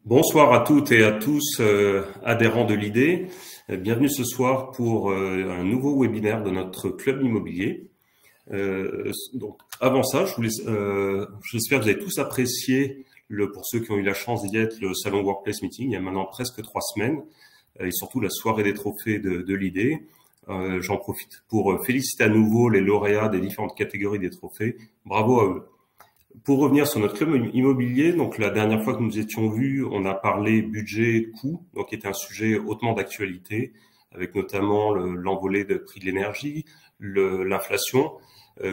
Bonsoir à toutes et à tous, adhérents de l'idée. Bienvenue ce soir pour un nouveau webinaire de notre club immobilier. Donc, avant ça, j'espère que vous avez tous apprécié, pour ceux qui ont eu la chance d'y être, le salon Workplace Meeting il y a maintenant presque 3 semaines, et surtout la soirée des trophées de l'idée. J'en profite pour féliciter à nouveau les lauréats des différentes catégories des trophées. Bravo à eux. Pour revenir sur notre club immobilier, donc la dernière fois que nous étions vus, on a parlé budget, coût, donc qui était un sujet hautement d'actualité, avec notamment l'envolée de prix de l'énergie, l'inflation,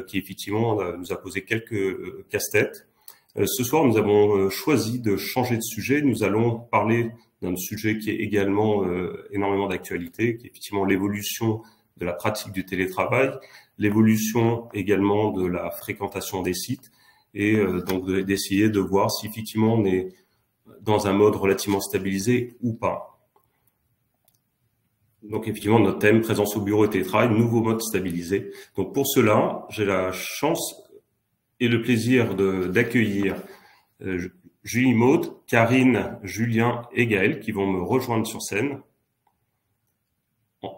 qui effectivement nous a posé quelques casse-têtes. Ce soir, nous avons choisi de changer de sujet. Nous allons parler d'un sujet qui est également énormément d'actualité, qui est effectivement l'évolution de la pratique du télétravail, l'évolution également de la fréquentation des sites, et donc d'essayer de voir si effectivement on est dans un mode relativement stabilisé ou pas. Donc effectivement, notre thème, présence au bureau et télétravail, nouveau mode stabilisé. Donc pour cela, j'ai la chance et le plaisir d'accueillir Julie Maud, Karine, Julien et Gaël qui vont me rejoindre sur scène.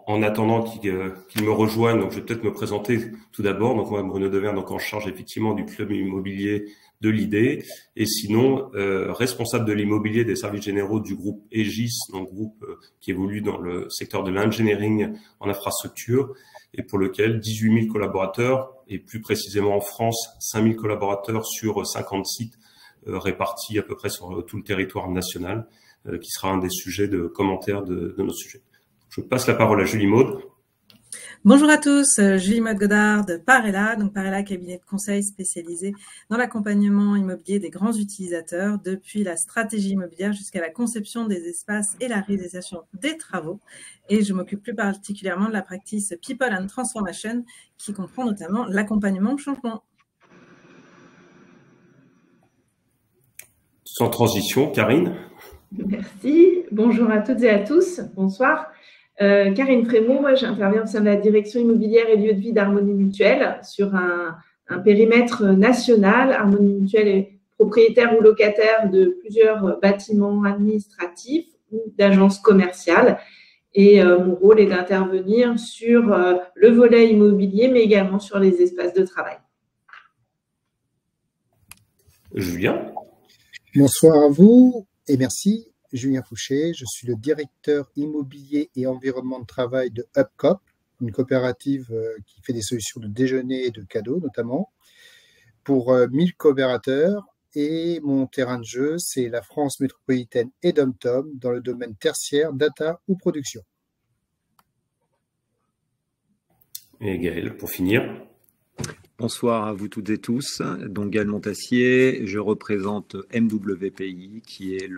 En attendant qu'ils me rejoignent, donc je vais peut-être me présenter tout d'abord. Donc moi, Bruno Devers, donc en charge effectivement du club immobilier de l'idée, et sinon responsable de l'immobilier des services généraux du groupe Aegis, donc groupe qui évolue dans le secteur de l'engineering en infrastructure, et pour lequel 18 000 collaborateurs, et plus précisément en France, 5 000 collaborateurs sur 50 sites répartis à peu près sur tout le territoire national, qui sera un des sujets de commentaires de nos sujets. Je passe la parole à Julie Maud. Bonjour à tous, Julie Maud Godard de Parella, donc Parella cabinet de conseil spécialisé dans l'accompagnement immobilier des grands utilisateurs, depuis la stratégie immobilière jusqu'à la conception des espaces et la réalisation des travaux. Et je m'occupe plus particulièrement de la practice People and Transformation, qui comprend notamment l'accompagnement au changement. Sans transition, Karine. Merci. Bonjour à toutes et à tous. Bonsoir. Karine Frémaux, moi j'interviens au sein de la direction immobilière et lieu de vie d'Harmonie Mutuelle sur un périmètre national. Harmonie Mutuelle est propriétaire ou locataire de plusieurs bâtiments administratifs ou d'agences commerciales. Et mon rôle est d'intervenir sur le volet immobilier, mais également sur les espaces de travail. Julien. Bonsoir à vous et merci. Julien Fouché, je suis le directeur immobilier et environnement de travail de HubCop, une coopérative qui fait des solutions de déjeuner et de cadeaux notamment, pour 1000 coopérateurs. Et mon terrain de jeu, c'est la France métropolitaine et dom-tom dans le domaine tertiaire, data ou production. Et Gaël, pour finir. Bonsoir à vous toutes et tous. Donc Gaël Montassier, je représente MWPI, qui est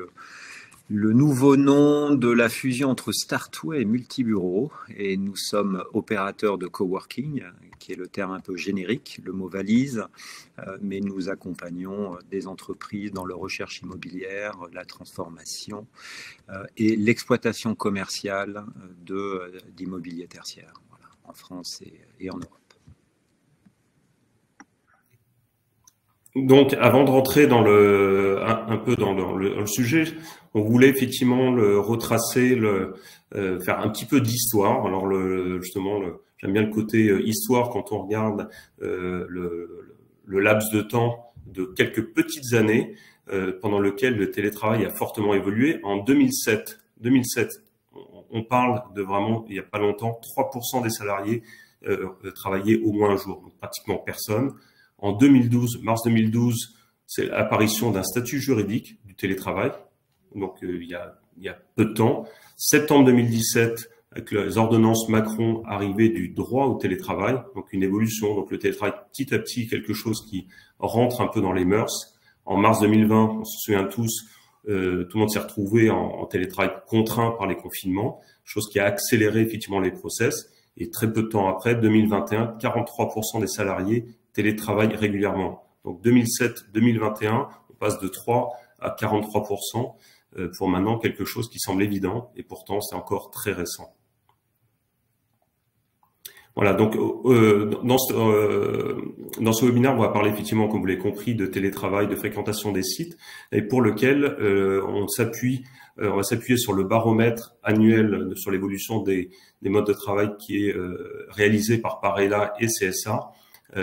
le nouveau nom de la fusion entre Startway et Multibureau. Et nous sommes opérateurs de coworking, qui est le terme un peu générique, le mot valise, mais nous accompagnons des entreprises dans leur recherche immobilière, la transformation et l'exploitation commerciale d'immobilier tertiaire, voilà, en France et en Europe. Donc, avant de rentrer dans un peu dans le sujet, on voulait effectivement le retracer, faire un petit peu d'histoire. Alors, j'aime bien le côté histoire quand on regarde le laps de temps de quelques petites années pendant lequel le télétravail a fortement évolué. En 2007, on parle de vraiment, il n'y a pas longtemps, 3% des salariés travaillaient au moins un jour, donc pratiquement personne. En 2012, mars 2012, c'est l'apparition d'un statut juridique du télétravail. Donc, il y a peu de temps. Septembre 2017, avec les ordonnances Macron, arrivée du droit au télétravail. Donc, une évolution. Donc, le télétravail, petit à petit, quelque chose qui rentre un peu dans les mœurs. En mars 2020, on se souvient tous, tout le monde s'est retrouvé en télétravail contraint par les confinements, chose qui a accéléré effectivement les process. Et très peu de temps après, 2021, 43% des salariés télétravail régulièrement. Donc 2007-2021, on passe de 3 à 43% pour maintenant quelque chose qui semble évident et pourtant c'est encore très récent. Voilà, donc dans ce webinaire, on va parler effectivement, comme vous l'avez compris, de télétravail, de fréquentation des sites, et pour lequel on va s'appuyer sur le baromètre annuel sur l'évolution des modes de travail qui est réalisé par Parela et CSA,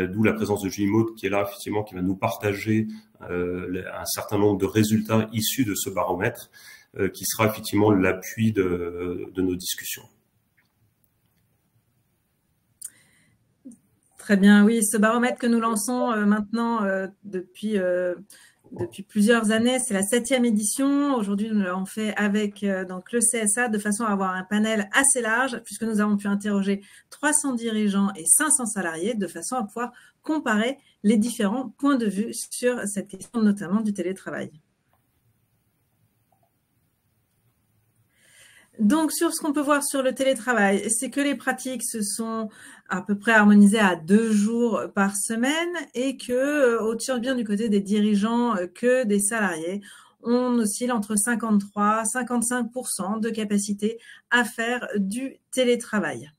d'où la présence de Julie Maud qui est là, effectivement, qui va nous partager un certain nombre de résultats issus de ce baromètre, qui sera effectivement l'appui de nos discussions. Très bien, oui, ce baromètre que nous lançons maintenant depuis plusieurs années, c'est la 7e édition. Aujourd'hui, nous l'avons fait avec donc le CSA de façon à avoir un panel assez large, puisque nous avons pu interroger 300 dirigeants et 500 salariés, de façon à pouvoir comparer les différents points de vue sur cette question, notamment du télétravail. Donc, sur ce qu'on peut voir sur le télétravail, c'est que les pratiques se sont à peu près harmonisées à 2 jours par semaine et que, aussi bien du côté des dirigeants que des salariés, on oscille entre 53 et 55% de capacité à faire du télétravail.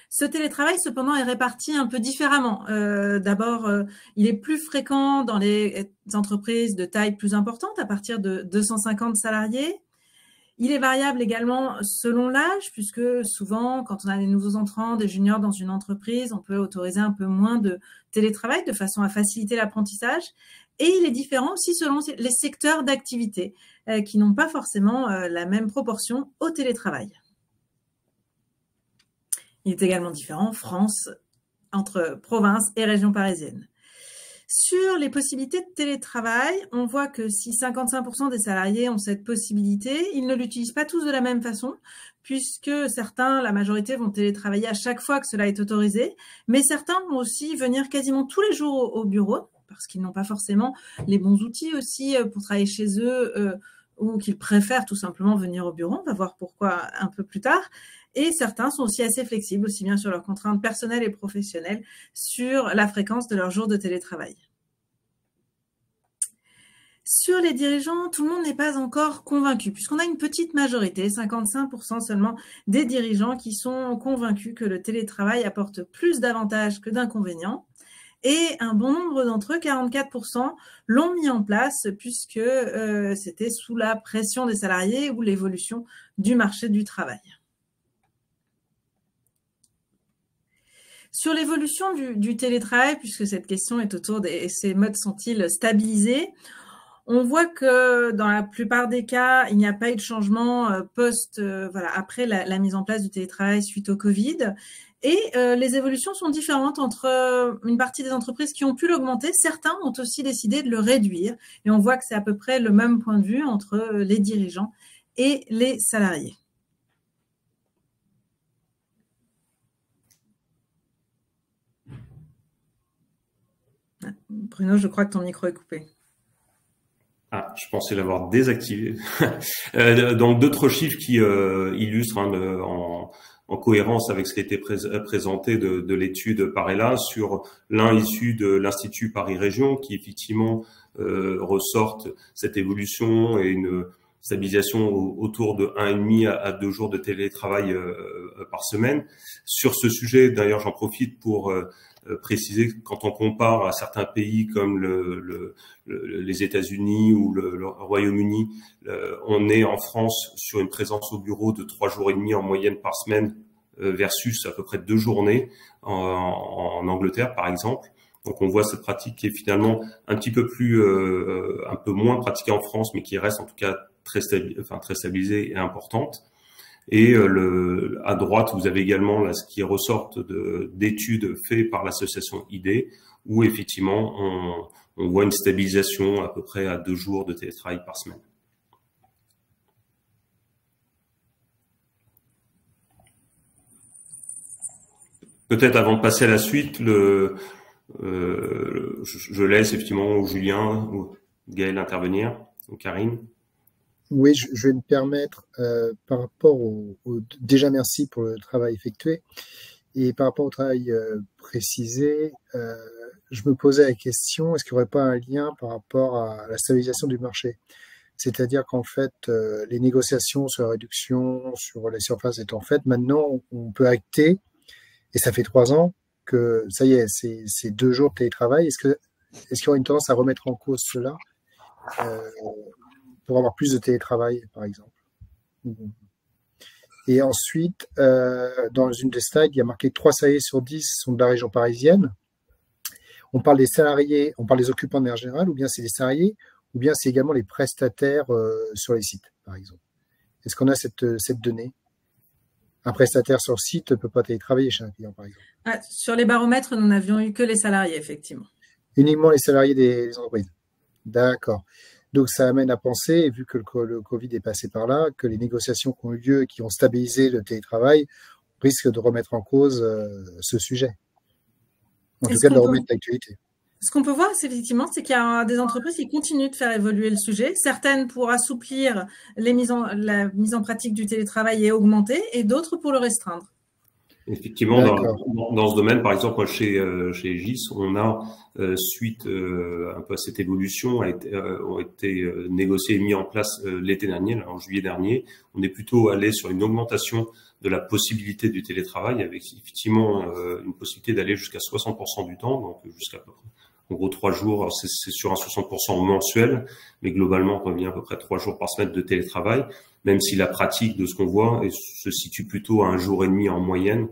Ce télétravail, cependant, est réparti un peu différemment. D'abord, il est plus fréquent dans les entreprises de taille plus importante, à partir de 250 salariés. Il est variable également selon l'âge, puisque souvent, quand on a des nouveaux entrants, des juniors dans une entreprise, on peut autoriser un peu moins de télétravail de façon à faciliter l'apprentissage. Et il est différent aussi selon les secteurs d'activité, qui n'ont pas forcément la même proportion au télétravail. Il est également différent en France, entre province et région parisienne. Sur les possibilités de télétravail, on voit que si 55% des salariés ont cette possibilité, ils ne l'utilisent pas tous de la même façon, puisque certains, la majorité, vont télétravailler à chaque fois que cela est autorisé, mais certains vont aussi venir quasiment tous les jours au bureau, parce qu'ils n'ont pas forcément les bons outils aussi pour travailler chez eux, ou qu'ils préfèrent tout simplement venir au bureau. On va voir pourquoi un peu plus tard. Et certains sont aussi assez flexibles, aussi bien sur leurs contraintes personnelles et professionnelles, sur la fréquence de leurs jours de télétravail. Sur les dirigeants, tout le monde n'est pas encore convaincu, puisqu'on a une petite majorité, 55% seulement, des dirigeants qui sont convaincus que le télétravail apporte plus d'avantages que d'inconvénients. Et un bon nombre d'entre eux, 44%, l'ont mis en place puisque c'était sous la pression des salariés ou l'évolution du marché du travail. Sur l'évolution du télétravail, puisque cette question est autour de ces modes sont-ils stabilisés, on voit que dans la plupart des cas, il n'y a pas eu de changement après la mise en place du télétravail suite au Covid. Et les évolutions sont différentes entre une partie des entreprises qui ont pu l'augmenter. Certains ont aussi décidé de le réduire. Et on voit que c'est à peu près le même point de vue entre les dirigeants et les salariés. Bruno, je crois que ton micro est coupé. Ah, je pensais l'avoir désactivé. Donc d'autres chiffres qui illustrent en cohérence avec ce qui a été présenté de l'étude Parela, sur l'un issu de l'Institut Paris Région, qui effectivement ressortent cette évolution et une stabilisation autour de 1,5 à 2 jours de télétravail par semaine. Sur ce sujet, d'ailleurs, j'en profite pour préciser que quand on compare à certains pays comme les États-Unis ou le Royaume-Uni, on est en France sur une présence au bureau de 3 jours et demi en moyenne par semaine versus à peu près 2 journées en Angleterre, par exemple. Donc on voit cette pratique qui est finalement un petit peu plus, un peu moins pratiquée en France, mais qui reste en tout cas très stabilisée et importante. Et à droite, vous avez également là, ce qui ressort d'études faites par l'association ID, où effectivement on voit une stabilisation à peu près à 2 jours de télétravail par semaine. Peut-être avant de passer à la suite, je laisse effectivement Julien ou Gaël intervenir, ou Karine. Oui, je vais me permettre, par rapport déjà merci pour le travail effectué, et par rapport au travail précisé, je me posais la question, est-ce qu'il n'y aurait pas un lien par rapport à la stabilisation du marché? C'est-à-dire qu'en fait, les négociations sur la réduction, sur les surfaces étant faites, maintenant on peut acter Et ça fait 3 ans que ça y est, c'est 2 jours de télétravail. Est-ce qu'il y aura une tendance à remettre en cause cela pour avoir plus de télétravail, par exemple? Et ensuite, dans une des slides, il y a marqué que 3 salariés sur 10 sont de la région parisienne. On parle des salariés, on parle des occupants de manière générale, ou bien c'est des salariés, ou bien c'est également les prestataires sur les sites, par exemple. Est-ce qu'on a cette donnée? Un prestataire sur site ne peut pas télétravailler chez un client, par exemple. Sur les baromètres, nous n'avions eu que les salariés, effectivement. Uniquement les salariés des entreprises. D'accord. Donc, ça amène à penser, vu que le Covid est passé par là, que les négociations qui ont eu lieu et qui ont stabilisé le télétravail risquent de remettre en cause ce sujet. En tout cas, de le remettre d'actualité. Ce qu'on peut voir, c'est effectivement, c'est qu'il y a des entreprises qui continuent de faire évoluer le sujet. Certaines pour assouplir la mise en pratique du télétravail et augmenter, et d'autres pour le restreindre. Effectivement, dans ce domaine, par exemple, chez GIS, on a, suite un peu à cette évolution, ont été négociés et mis en place l'été dernier, là, en juillet dernier. On est plutôt allé sur une augmentation de la possibilité du télétravail, avec effectivement une possibilité d'aller jusqu'à 60% du temps, donc jusqu'à peu près, en gros 3 jours, c'est sur un 60% mensuel, mais globalement on revient à peu près 3 jours par semaine de télétravail, même si la pratique de ce qu'on voit se situe plutôt à 1 jour et demi en moyenne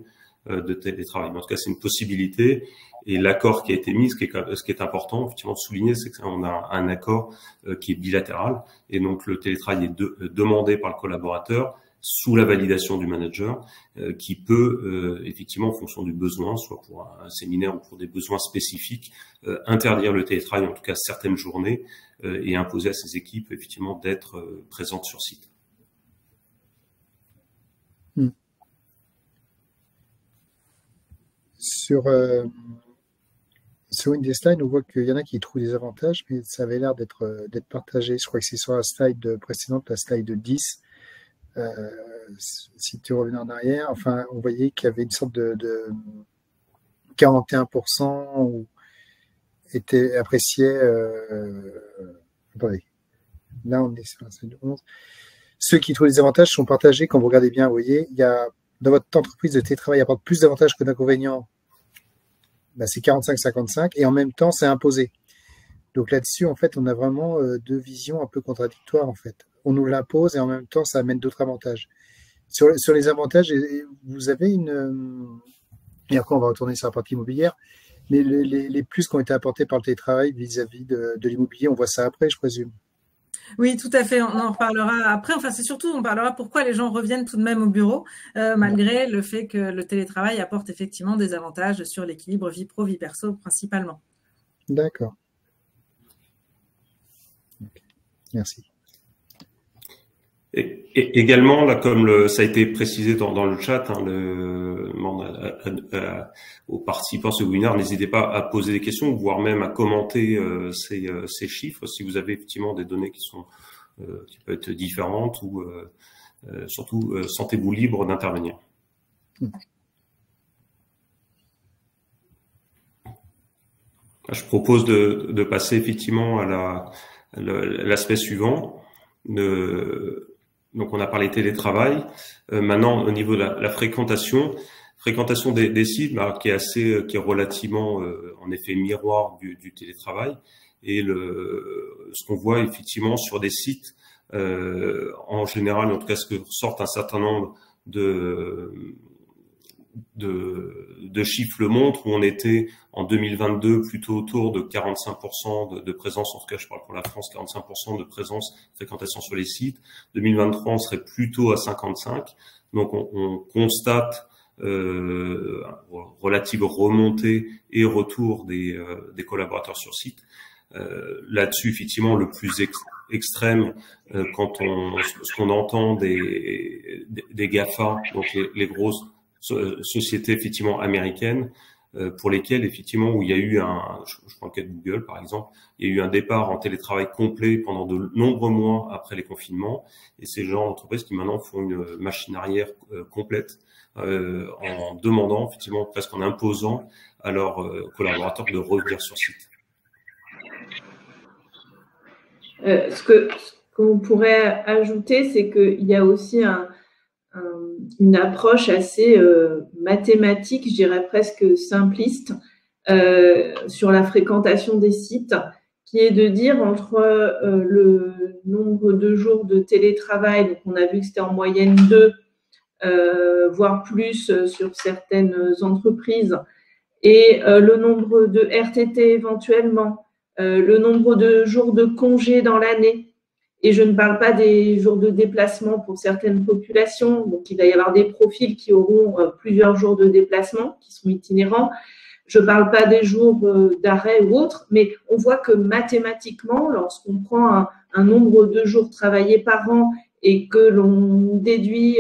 de télétravail. Mais en tout cas, c'est une possibilité. Et l'accord qui a été mis, ce qui est important, effectivement, de souligner, c'est qu'on a un accord qui est bilatéral. Et donc, le télétravail est demandé par le collaborateur sous la validation du manager, qui peut, effectivement, en fonction du besoin, soit pour un séminaire ou pour des besoins spécifiques, interdire le télétravail, en tout cas certaines journées, et imposer à ses équipes, effectivement, d'être présentes sur site. Sur une des slides, on voit qu'il y en a qui trouvent des avantages, mais ça avait l'air d'être partagé. Je crois que c'est sur la slide précédente, la slide 10. Si tu reviens en arrière, enfin, on voyait qu'il y avait une sorte de 41% où était apprécié. Attendez, là on est sur la slide 11. Ceux qui trouvent des avantages sont partagés. Quand vous regardez bien, vous voyez, il y a dans votre entreprise de télétravail apporte plus d'avantages que d'inconvénients. Ben, c'est 45-55 et en même temps c'est imposé. Donc là-dessus, en fait, on a vraiment 2 visions un peu contradictoires en fait. On nous l'impose et en même temps ça amène d'autres avantages. Sur les avantages, vous avez et après on va retourner sur la partie immobilière, mais les plus qui ont été apportés par le télétravail vis-à-vis de l'immobilier, on voit ça après, je présume. Oui, tout à fait. On en reparlera après. Enfin, c'est surtout, on parlera pourquoi les gens reviennent tout de même au bureau, malgré le fait que le télétravail apporte effectivement des avantages sur l'équilibre vie pro, vie perso principalement. D'accord. Okay. Merci. Et également, là, comme ça a été précisé dans le chat, hein, aux participants de ce webinaire, n'hésitez pas à poser des questions, voire même à commenter ces chiffres, si vous avez effectivement des données qui peuvent être différentes, ou surtout sentez-vous libre d'intervenir. Je propose de passer effectivement à l'aspect suivant. Donc, on a parlé télétravail. Maintenant, au niveau de la fréquentation des sites, qui est relativement, en effet, miroir du télétravail. Et ce qu'on voit effectivement sur des sites, en général, en tout cas, ce que ressortent un certain nombre de chiffres le montrent, où on était en 2022 plutôt autour de 45% de présence, en tout cas je parle pour la France, 45% de présence, fréquentation sur les sites. 2023 on serait plutôt à 55%, donc on constate relative remontée et retour des collaborateurs sur site. Là-dessus, effectivement, le plus extrême, ce qu'on entend des GAFA, donc les grosses sociétés effectivement américaines, pour lesquelles effectivement où il y a eu je prends le cas de Google par exemple, il y a eu un départ en télétravail complet pendant de nombreux mois après les confinements, et ces gens d'entreprises qui maintenant font une machine arrière complète, en demandant effectivement, presque en imposant à leurs collaborateurs de revenir sur site. Ce qu'on pourrait ajouter, c'est qu'il y a aussi une approche assez mathématique, je dirais presque simpliste, sur la fréquentation des sites, qui est de dire entre le nombre de jours de télétravail, donc on a vu que c'était en moyenne 2, voire plus sur certaines entreprises, et le nombre de RTT éventuellement, le nombre de jours de congés dans l'année. Et je ne parle pas des jours de déplacement pour certaines populations. Donc, il va y avoir des profils qui auront plusieurs jours de déplacement, qui sont itinérants. Je ne parle pas des jours d'arrêt ou autres, mais on voit que mathématiquement, lorsqu'on prend un nombre de jours travaillés par an et que l'on déduit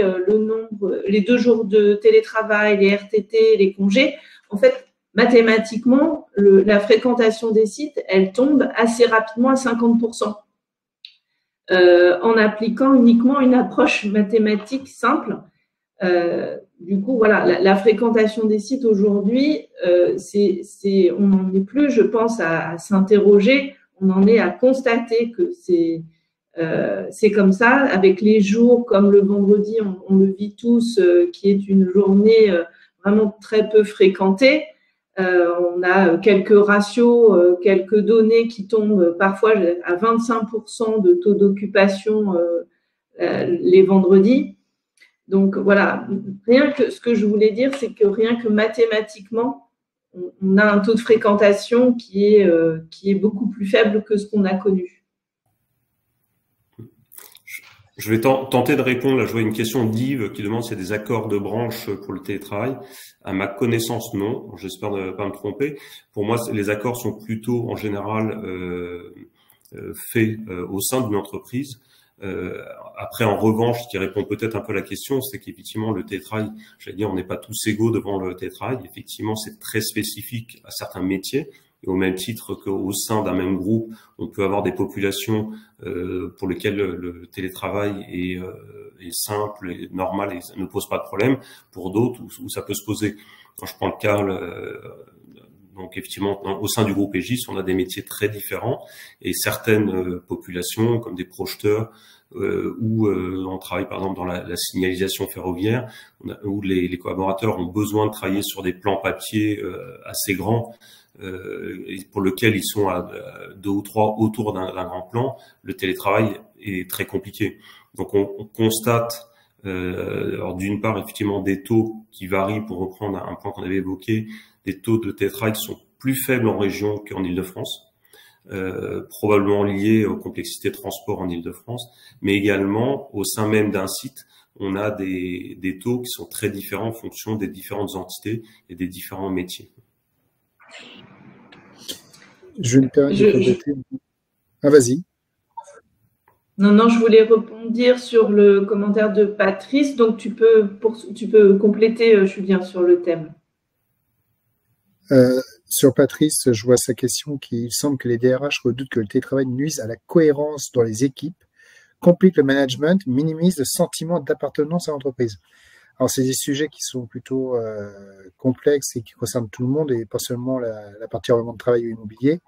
les 2 jours de télétravail, les RTT, les congés, en fait, mathématiquement, la fréquentation des sites, elle tombe assez rapidement à 50%. En appliquant uniquement une approche mathématique simple. Du coup, voilà, la fréquentation des sites aujourd'hui, on n'en est plus, je pense, à s'interroger, on en est à constater que c'est comme ça, avec les jours comme le vendredi, on le vit tous, qui est une journée vraiment très peu fréquentée. On a quelques ratios, quelques données qui tombent parfois à 25% de taux d'occupation les vendredis. Donc voilà, ce que je voulais dire, c'est que rien que mathématiquement, on a un taux de fréquentation qui est beaucoup plus faible que ce qu'on a connu. Je vais tenter de répondre. Là, je vois une question d'Yves qui demande s'il y a des accords de branche pour le télétravail. À ma connaissance, non. J'espère ne pas me tromper. Pour moi, les accords sont plutôt en général faits au sein d'une entreprise. Après, en revanche, ce qui répond peut-être un peu à la question, c'est qu'effectivement, le télétravail, j'allais dire, on n'est pas tous égaux devant le télétravail. Effectivement, c'est très spécifique à certains métiers. Et au même titre qu'au sein d'un même groupe, on peut avoir des populations pour lesquelles le télétravail est simple et normal et ça ne pose pas de problème. Pour d'autres, où ça peut se poser. Quand je prends le cas, donc effectivement, au sein du groupe Aegis, on a des métiers très différents et certaines populations, comme des projeteurs, où on travaille par exemple dans la signalisation ferroviaire, où les collaborateurs ont besoin de travailler sur des plans papier assez grands, et pour lequel ils sont à 2 ou 3 autour d'un grand plan, le télétravail est très compliqué. Donc on constate alors d'une part effectivement des taux qui varient, pour reprendre un point qu'on avait évoqué, des taux de télétravail qui sont plus faibles en région qu'en Île-de-France, probablement liés aux complexités de transport en Île-de-France, mais également au sein même d'un site, on a des taux qui sont très différents en fonction des différentes entités et des différents métiers. Je vais me permettre de compléter. Ah, vas-y. Non, je voulais rebondir sur le commentaire de Patrice. Donc, tu peux compléter, Julien, sur le thème. Sur Patrice, je vois sa question il semble que les DRH redoutent que le télétravail nuise à la cohérence dans les équipes, complique le management, minimise le sentiment d'appartenance à l'entreprise. Alors, c'est des sujets qui sont plutôt complexes et qui concernent tout le monde et pas seulement la partie environnement de travail ou immobilier.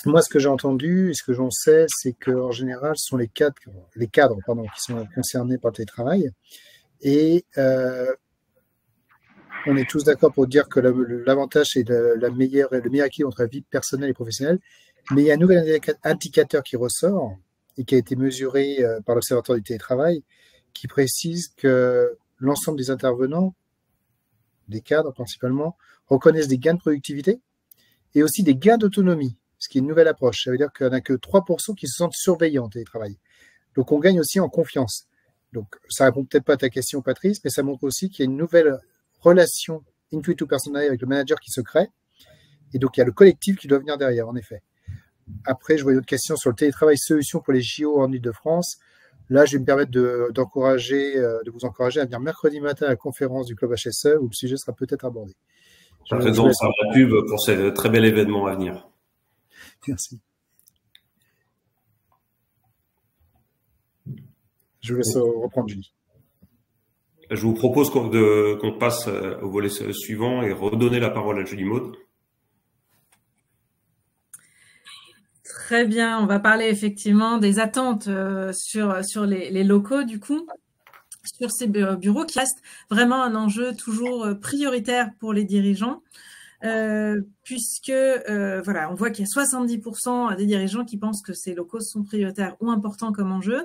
Moi, ce que j'ai entendu et ce que j'en sais, c'est qu'en général, ce sont les cadres qui sont concernés par le télétravail. Et on est tous d'accord pour dire que l'avantage, c'est le meilleur équilibre entre la vie personnelle et professionnelle. Mais il y a un nouvel indicateur qui ressort et qui a été mesuré par l'Observatoire du télétravail, qui précise que l'ensemble des intervenants, des cadres principalement, reconnaissent des gains de productivité et aussi des gains d'autonomie, ce qui est une nouvelle approche. Ça veut dire qu'il n'y en a que 3% qui se sentent surveillés en télétravail. Donc, on gagne aussi en confiance. Donc, ça répond peut-être pas à ta question, Patrice, mais ça montre aussi qu'il y a une nouvelle relation intuitu-personnelle avec le manager qui se crée. Et donc, il y a le collectif qui doit venir derrière, en effet. Après, je vois une autre question sur le télétravail solution pour les JO en Île-de-France. Là, je vais me permettre de vous encourager à venir mercredi matin à la conférence du Club HSE où le sujet sera peut-être abordé. Je présente la pub pour ce très bel événement à venir. Merci. Je vous laisse reprendre, Julie. Je vous propose qu'on passe au volet suivant et redonner la parole à Julie Maud. Très bien, on va parler effectivement des attentes sur les locaux du coup, sur ces bureaux qui restent vraiment un enjeu toujours prioritaire pour les dirigeants. Puisque voilà, on voit qu'il y a 70% des dirigeants qui pensent que ces locaux sont prioritaires ou importants comme enjeu.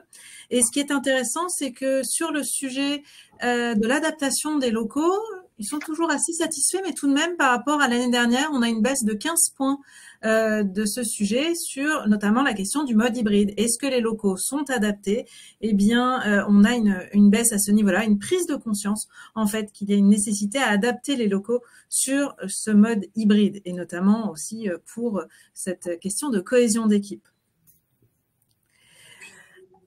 Et ce qui est intéressant, c'est que sur le sujet de l'adaptation des locaux, ils sont toujours assez satisfaits, mais tout de même, par rapport à l'année dernière, on a une baisse de 15 points de ce sujet sur notamment la question du mode hybride. Est-ce que les locaux sont adaptés? Eh bien, on a une baisse à ce niveau-là, une prise de conscience, en fait, qu'il y a une nécessité à adapter les locaux sur ce mode hybride, et notamment aussi pour cette question de cohésion d'équipe.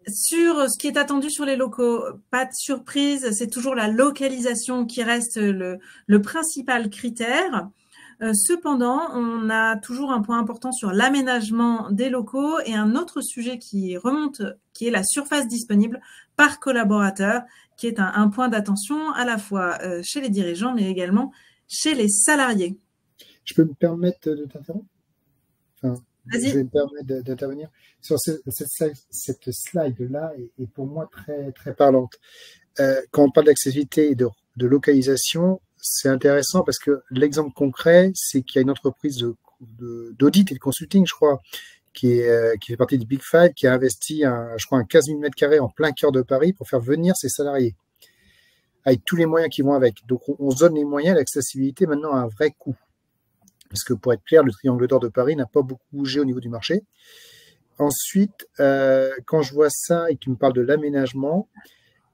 Sur ce qui est attendu sur les locaux, pas de surprise, c'est toujours la localisation qui reste le principal critère. Cependant, on a toujours un point important sur l'aménagement des locaux et un autre sujet qui remonte, qui est la surface disponible par collaborateur, qui est un point d'attention à la fois chez les dirigeants, mais également chez les salariés. Je peux me permettre de t'interrompre? Vas-y. Je vais me permettre d'intervenir sur cette slide-là est pour moi très, très parlante. Quand on parle d'accessibilité et de localisation, c'est intéressant parce que l'exemple concret, c'est qu'il y a une entreprise d'audit et de consulting, je crois, qui fait partie du Big Five, qui a investi, je crois, un 15 000 m² en plein cœur de Paris pour faire venir ses salariés, avec tous les moyens qui vont avec. Donc, on se donne les moyens, l'accessibilité maintenant a un vrai coût. Parce que pour être clair, le triangle d'or de Paris n'a pas beaucoup bougé au niveau du marché. Ensuite, quand je vois ça et que tu me parles de l'aménagement,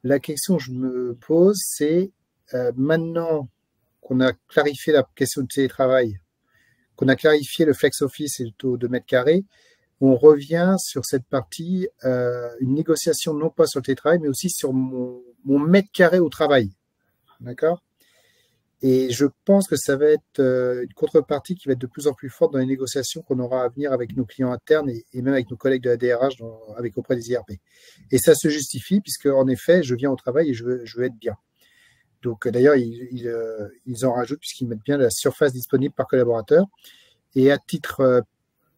la question que je me pose, c'est maintenant qu'on a clarifié la question de télétravail, qu'on a clarifié le flex office et le taux de mètres carrés, on revient sur cette partie, une négociation non pas sur le télétravail, mais aussi sur mon mètre carré au travail. D'accord ? Et je pense que ça va être une contrepartie qui va être de plus en plus forte dans les négociations qu'on aura à venir avec nos clients internes et même avec nos collègues de la DRH auprès des IRP. Et ça se justifie puisque, en effet, je viens au travail et je veux être bien. Donc, d'ailleurs, ils en rajoutent puisqu'ils mettent bien la surface disponible par collaborateur. Et à titre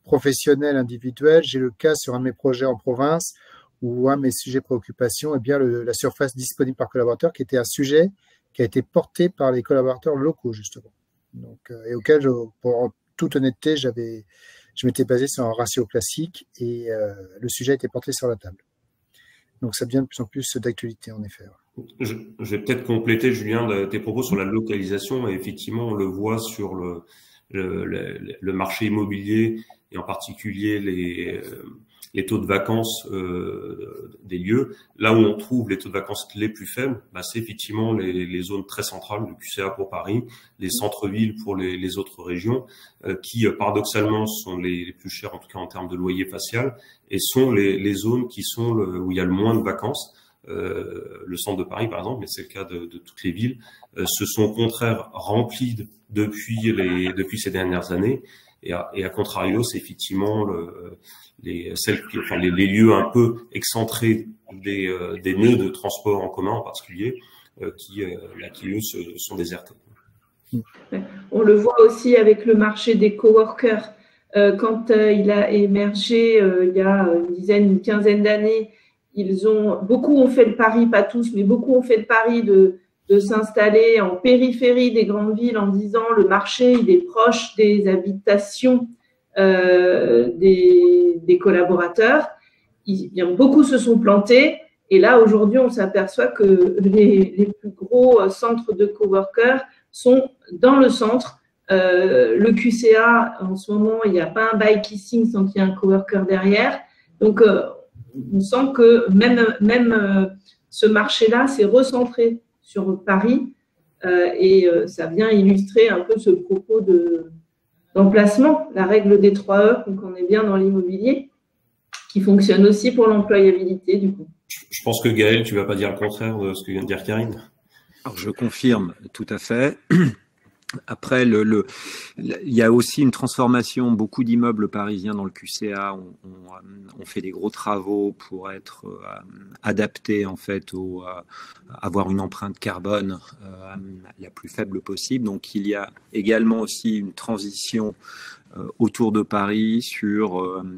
professionnel, individuel, j'ai le cas sur un de mes projets en province où un de mes sujets de préoccupation est bien la surface disponible par collaborateur qui était un sujet qui a été porté par les collaborateurs locaux, justement. Donc, et auquel, pour toute honnêteté, je m'étais basé sur un ratio classique et le sujet a été porté sur la table. Donc, ça devient de plus en plus d'actualité, en effet. Je vais peut-être compléter, Julien, tes propos sur la localisation. Et effectivement, on le voit sur le marché immobilier et en particulier les taux de vacances des lieux. Là où on trouve les taux de vacances les plus faibles, c'est effectivement les zones très centrales, le QCA pour Paris, les centres-villes pour les autres régions, qui paradoxalement sont les plus chers, en tout cas en termes de loyer facial, et sont les zones qui sont où il y a le moins de vacances. Le centre de Paris, par exemple, mais c'est le cas de toutes les villes, se sont au contraire remplies depuis ces dernières années. Et à contrario, c'est effectivement les lieux un peu excentrés des nœuds de transport en commun en particulier qui eux sont désertés. On le voit aussi avec le marché des coworkers. Quand il a émergé il y a une quinzaine d'années, beaucoup ont fait le pari, pas tous, mais beaucoup ont fait le pari de s'installer en périphérie des grandes villes en disant le marché il est proche des habitations des collaborateurs. Beaucoup se sont plantés et là aujourd'hui on s'aperçoit que les plus gros centres de coworkers sont dans le centre. Le QCA en ce moment il n'y a pas un buy qui signe sans qu'il y ait un coworker derrière. Donc on sent que même ce marché-là s'est recentré sur Paris et ça vient illustrer un peu ce propos d'emplacement, la règle des 3 E qu'on connaît bien dans l'immobilier, qui fonctionne aussi pour l'employabilité du coup. Je pense que Gaël, tu ne vas pas dire le contraire de ce que vient de dire Karine. Alors, je confirme tout à fait. Après, il y a aussi une transformation. Beaucoup d'immeubles parisiens dans le QCA ont fait des gros travaux pour être adaptés en fait avoir une empreinte carbone la plus faible possible. Donc, il y a également aussi une transition autour de Paris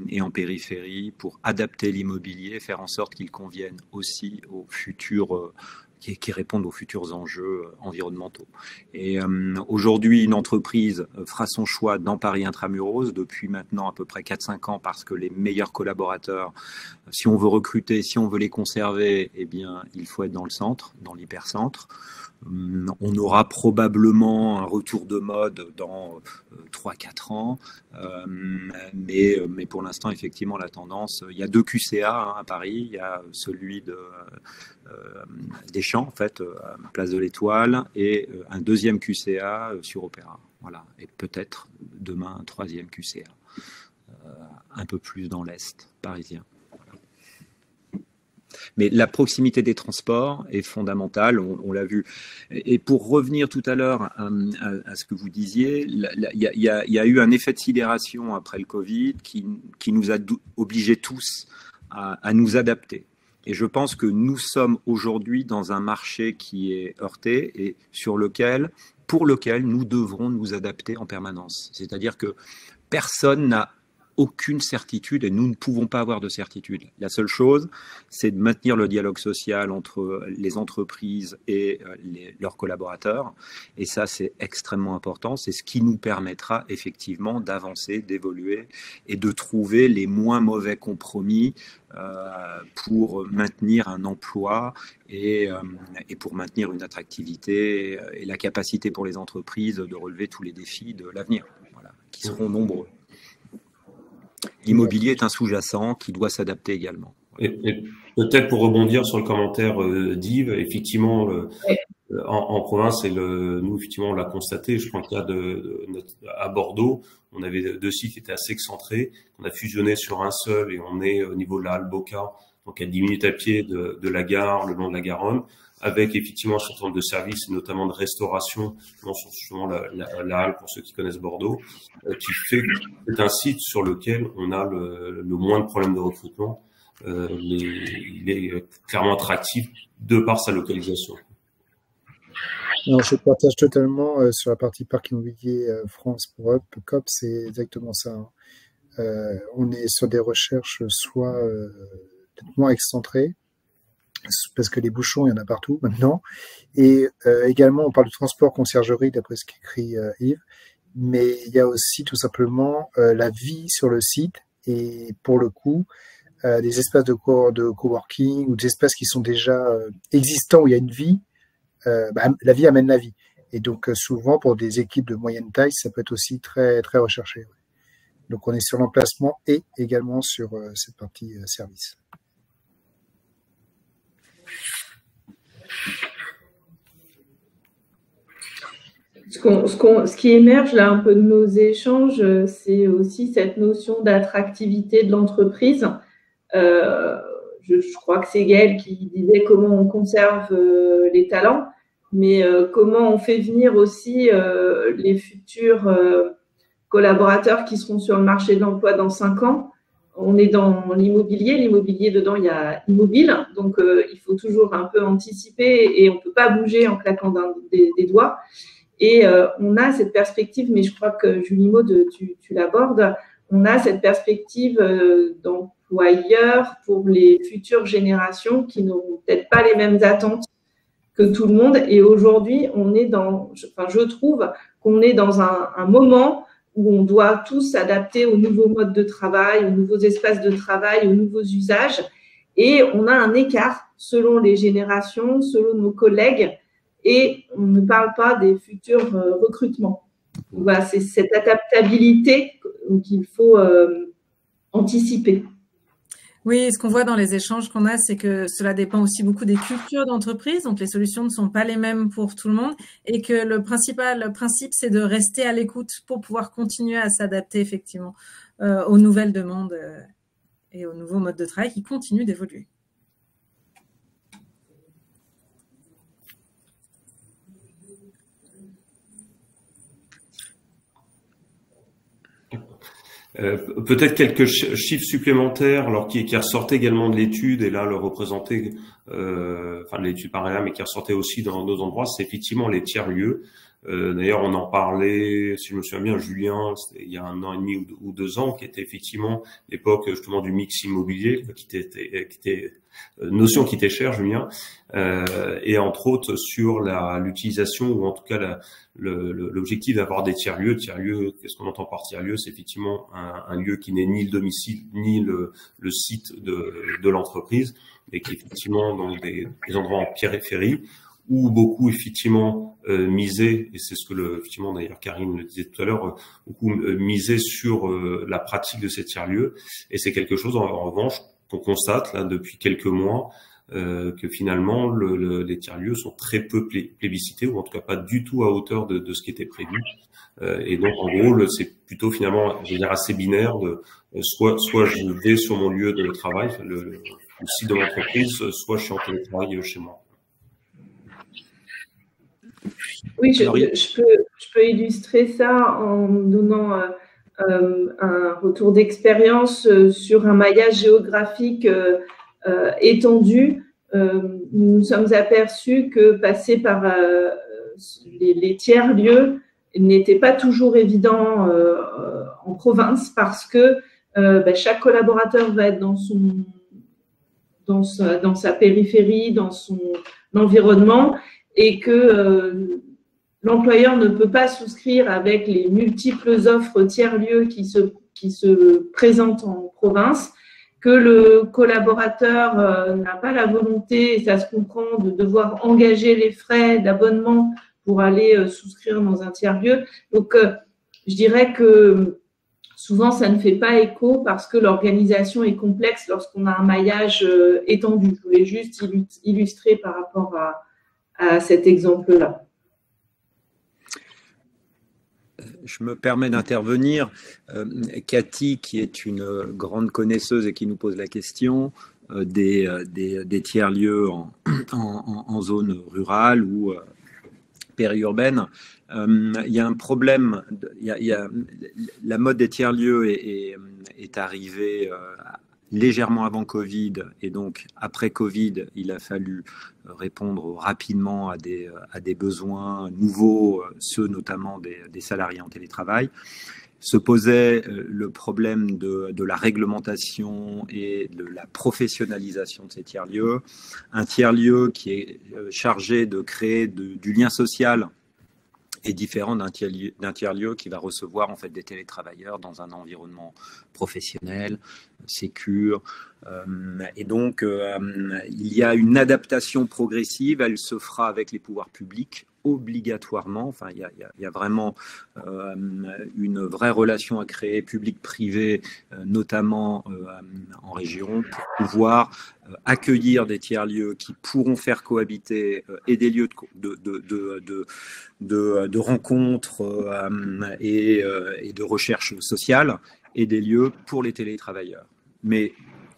et en périphérie pour adapter l'immobilier, faire en sorte qu'il convienne aussi aux futurs qui répondent aux futurs enjeux environnementaux. Et aujourd'hui, une entreprise fera son choix dans Paris Intramuros depuis maintenant à peu près 4-5 ans parce que les meilleurs collaborateurs, si on veut recruter, si on veut les conserver, eh bien, il faut être dans le centre, dans l'hypercentre. On aura probablement un retour de mode dans 3-4 ans, mais pour l'instant, effectivement, la tendance, il y a 2 QCA à Paris, il y a celui des Champs, en fait, à Place de l'Étoile, et un 2e QCA sur Opéra. Voilà. Et peut-être demain un 3e QCA, un peu plus dans l'Est parisien. Mais la proximité des transports est fondamentale, on l'a vu. Et pour revenir tout à l'heure à ce que vous disiez, il y a eu un effet de sidération après le Covid qui nous a obligés tous à nous adapter. Et je pense que nous sommes aujourd'hui dans un marché qui est heurté et pour lequel nous devrons nous adapter en permanence. C'est-à-dire que personne n'a aucune certitude et nous ne pouvons pas avoir de certitude. La seule chose, c'est de maintenir le dialogue social entre les entreprises et leurs collaborateurs. Et ça, c'est extrêmement important. C'est ce qui nous permettra effectivement d'avancer, d'évoluer et de trouver les moins mauvais compromis pour maintenir un emploi et pour maintenir une attractivité et la capacité pour les entreprises de relever tous les défis de l'avenir, voilà, qui seront nombreux. L'immobilier est un sous-jacent qui doit s'adapter également. Et peut-être pour rebondir sur le commentaire d'Yves, effectivement, en province, nous, effectivement, on l'a constaté, je pense qu'il y a à Bordeaux, on avait 2 sites qui étaient assez excentrés, on a fusionné sur un seul et on est au niveau de la Halle Boca, donc à 10 minutes à pied de la gare, le long de la Garonne, avec effectivement un certain nombre de services, notamment de restauration, justement la Halle pour ceux qui connaissent Bordeaux, qui fait que c'est un site sur lequel on a le moins de problèmes de recrutement. Il est clairement attractif de par sa localisation. Non, je partage totalement sur la partie parc immobilier France pour UpCop, c'est exactement ça. On est sur des recherches soit peut-être moins excentrées, parce que les bouchons, il y en a partout maintenant. Et également, on parle de transport conciergerie, d'après ce qu'écrit Yves. Mais il y a aussi tout simplement la vie sur le site et pour le coup, des espaces de coworking ou des espaces qui sont déjà existants où il y a une vie. La vie amène la vie. Et donc, souvent, pour des équipes de moyenne taille, ça peut être aussi très, très recherché. Ouais. Donc, on est sur l'emplacement et également sur cette partie service. Ce qui émerge là un peu de nos échanges, c'est aussi cette notion d'attractivité de l'entreprise. Je crois que c'est Gaëlle qui disait comment on conserve les talents, mais comment on fait venir aussi les futurs collaborateurs qui seront sur le marché de l'emploi dans 5 ans. On est dans l'immobilier dedans il y a immobile, donc il faut toujours un peu anticiper et on ne peut pas bouger en claquant des doigts. Et on a cette perspective, mais je crois que Julie Maud, tu l'abordes, on a cette perspective d'employeurs pour les futures générations qui n'auront peut-être pas les mêmes attentes que tout le monde. Et aujourd'hui, je trouve qu'on est dans un moment où on doit tous s'adapter aux nouveaux modes de travail, aux nouveaux espaces de travail, aux nouveaux usages. Et on a un écart selon les générations, selon nos collègues, et on ne parle pas des futurs recrutements. Donc voilà, c'est cette adaptabilité qu'il faut anticiper. Oui, ce qu'on voit dans les échanges qu'on a, c'est que cela dépend aussi beaucoup des cultures d'entreprise. Donc, les solutions ne sont pas les mêmes pour tout le monde et que le principe, c'est de rester à l'écoute pour pouvoir continuer à s'adapter effectivement aux nouvelles demandes et aux nouveaux modes de travail qui continuent d'évoluer. Peut-être quelques chiffres supplémentaires, alors qui ressortaient également de l'étude, et là le représenté, enfin de l'étude par là, mais qui ressortait aussi dans d'autres endroits, c'est effectivement les tiers-lieux. D'ailleurs, on en parlait, si je me souviens bien, Julien, il y a 1 an et demi ou 2 ans, qui était effectivement l'époque justement du mix immobilier, qui était notion qui était chère, Julien, et entre autres sur l'utilisation, ou en tout cas l'objectif d'avoir des tiers-lieux. Tiers-lieux, qu'est-ce qu'on entend par tiers-lieu? C'est effectivement un lieu qui n'est ni le domicile ni le site de l'entreprise, mais qui est effectivement dans des endroits en périphérie, où beaucoup effectivement miser, et c'est ce que effectivement d'ailleurs Karine le disait tout à l'heure, beaucoup miser sur la pratique de ces tiers-lieux, et c'est quelque chose en revanche qu'on constate là depuis quelques mois, que finalement les tiers-lieux sont très peu plébiscités, ou en tout cas pas du tout à hauteur de ce qui était prévu, et donc en gros c'est plutôt finalement, je veux dire, assez binaire, soit je vais sur mon lieu de travail, le site de l'entreprise, soit je suis en télétravail chez moi. Oui, je peux illustrer ça en donnant un retour d'expérience sur un maillage géographique étendu. Nous nous sommes aperçus que passer par les tiers-lieux n'était pas toujours évident en province, parce que chaque collaborateur va être dans sa périphérie, dans son environnement, et que l'employeur ne peut pas souscrire avec les multiples offres tiers-lieux qui se présentent en province, que le collaborateur n'a pas la volonté, et ça se comprend, de devoir engager les frais d'abonnement pour aller souscrire dans un tiers-lieu. Donc, je dirais que souvent, ça ne fait pas écho parce que l'organisation est complexe lorsqu'on a un maillage étendu. Je voulais juste illustrer par rapport à cet exemple-là. Je me permets d'intervenir. Cathy, qui est une grande connaisseuse et qui nous pose la question des tiers-lieux en zone rurale ou périurbaine, il y a un problème. La mode des tiers-lieux est arrivée légèrement avant Covid, et donc après Covid, il a fallu répondre rapidement à des besoins nouveaux, ceux notamment des salariés en télétravail. Se posait le problème de la réglementation et de la professionnalisation de ces tiers-lieux. Un tiers-lieu qui est chargé de créer du lien social est différent d'un tiers-lieu qui va recevoir en fait des télétravailleurs dans un environnement professionnel, sécure. Et donc, il y a une adaptation progressive, elle se fera avec les pouvoirs publics obligatoirement. Enfin, il y a vraiment une vraie relation à créer public-privé, notamment en région, pour pouvoir accueillir des tiers-lieux qui pourront faire cohabiter et des lieux de rencontres et de recherche sociale, et des lieux pour les télétravailleurs. Mais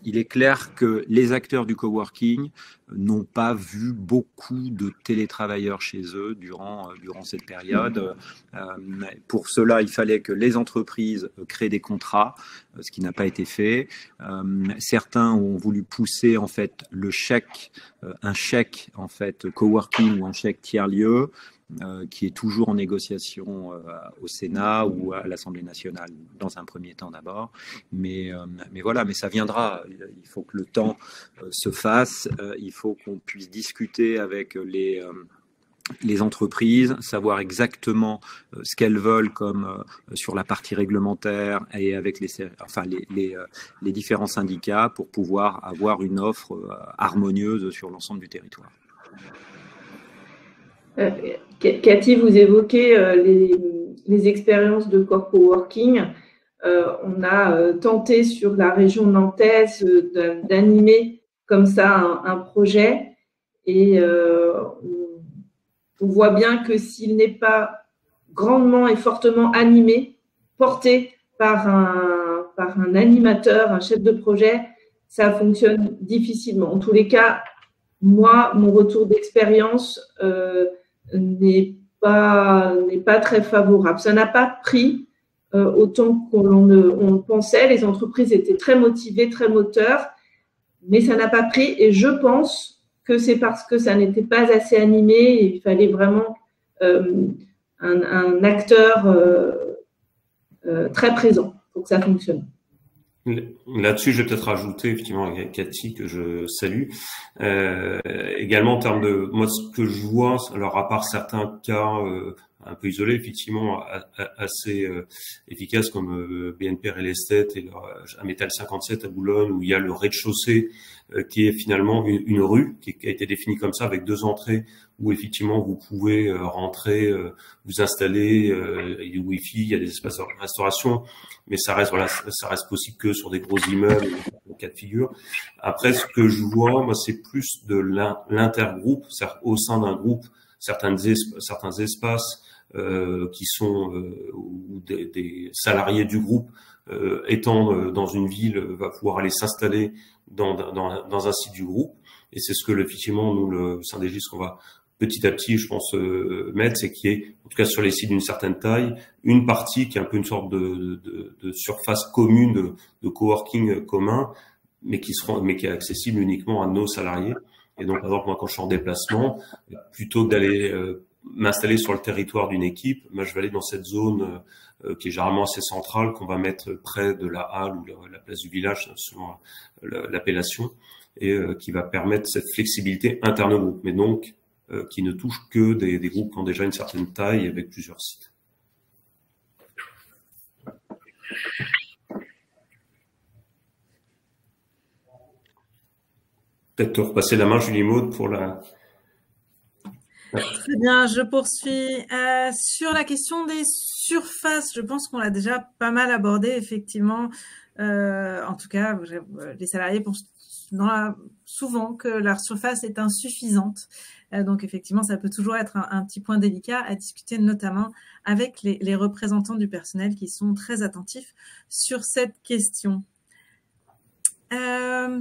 il est clair que les acteurs du coworking n'ont pas vu beaucoup de télétravailleurs chez eux durant cette période. Pour cela, il fallait que les entreprises créent des contrats, ce qui n'a pas été fait. Certains ont voulu pousser en fait un chèque en fait coworking ou un chèque tiers-lieu, qui est toujours en négociation au Sénat ou à l'Assemblée nationale, dans un premier temps d'abord. Mais voilà, mais ça viendra. Il faut que le temps se fasse. Il faut qu'on puisse discuter avec les entreprises, savoir exactement ce qu'elles veulent comme sur la partie réglementaire, et avec les différents syndicats, pour pouvoir avoir une offre harmonieuse sur l'ensemble du territoire. Cathy, vous évoquez les expériences de coworking. On a tenté sur la région nantaise d'animer comme ça un projet, et on voit bien que s'il n'est pas grandement et fortement animé, porté par un animateur, un chef de projet, ça fonctionne difficilement. En tous les cas, moi, mon retour d'expérience n'est pas très favorable. Ça n'a pas pris autant qu'on le pensait. Les entreprises étaient très motivées, très moteurs, mais ça n'a pas pris. Et je pense que c'est parce que ça n'était pas assez animé et il fallait vraiment un acteur très présent pour que ça fonctionne. Là-dessus, je vais peut-être rajouter effectivement Cathy que je salue. Également en termes de moi, ce que je vois, alors à part certains cas un peu isolés, effectivement assez efficaces comme BNP Real Estate et un Métal 57 à Boulogne où il y a le rez-de-chaussée qui est finalement une rue qui a été définie comme ça avec 2 entrées où effectivement vous pouvez rentrer, vous installer, il y a du Wi-Fi, il y a des espaces de restauration, mais ça reste ça reste possible que sur des gros immeubles, en cas de figure. Après, ce que je vois, moi, c'est plus de l'intergroupe, c'est-à-dire au sein d'un groupe, certains espaces qui sont où des salariés du groupe étant dans une ville va pouvoir aller s'installer dans un site du groupe. Et c'est ce que effectivement nous le Syndégis qu'on va petit à petit, je pense, mettre, c'est qu'il y ait, en tout cas sur les sites d'une certaine taille, une partie qui est un peu une sorte de surface commune, de coworking commun, mais qui est accessible uniquement à nos salariés. Et donc, par exemple, moi, quand je suis en déplacement, plutôt que d'aller m'installer sur le territoire d'une équipe, moi, je vais aller dans cette zone qui est généralement assez centrale, qu'on va mettre près de la halle ou la place du village, selon l'appellation, et qui va permettre cette flexibilité interne au groupe. Mais donc, qui ne touche que des groupes qui ont déjà une certaine taille avec plusieurs sites. Peut-être te repasser la main, Julie Maud, pour la... Très bien, je poursuis. Sur la question des surfaces, je pense qu'on l'a déjà pas mal abordé, effectivement. En tout cas, les salariés pensent souvent que leur surface est insuffisante. Donc, effectivement, ça peut toujours être un petit point délicat à discuter, notamment avec les représentants du personnel qui sont très attentifs sur cette question.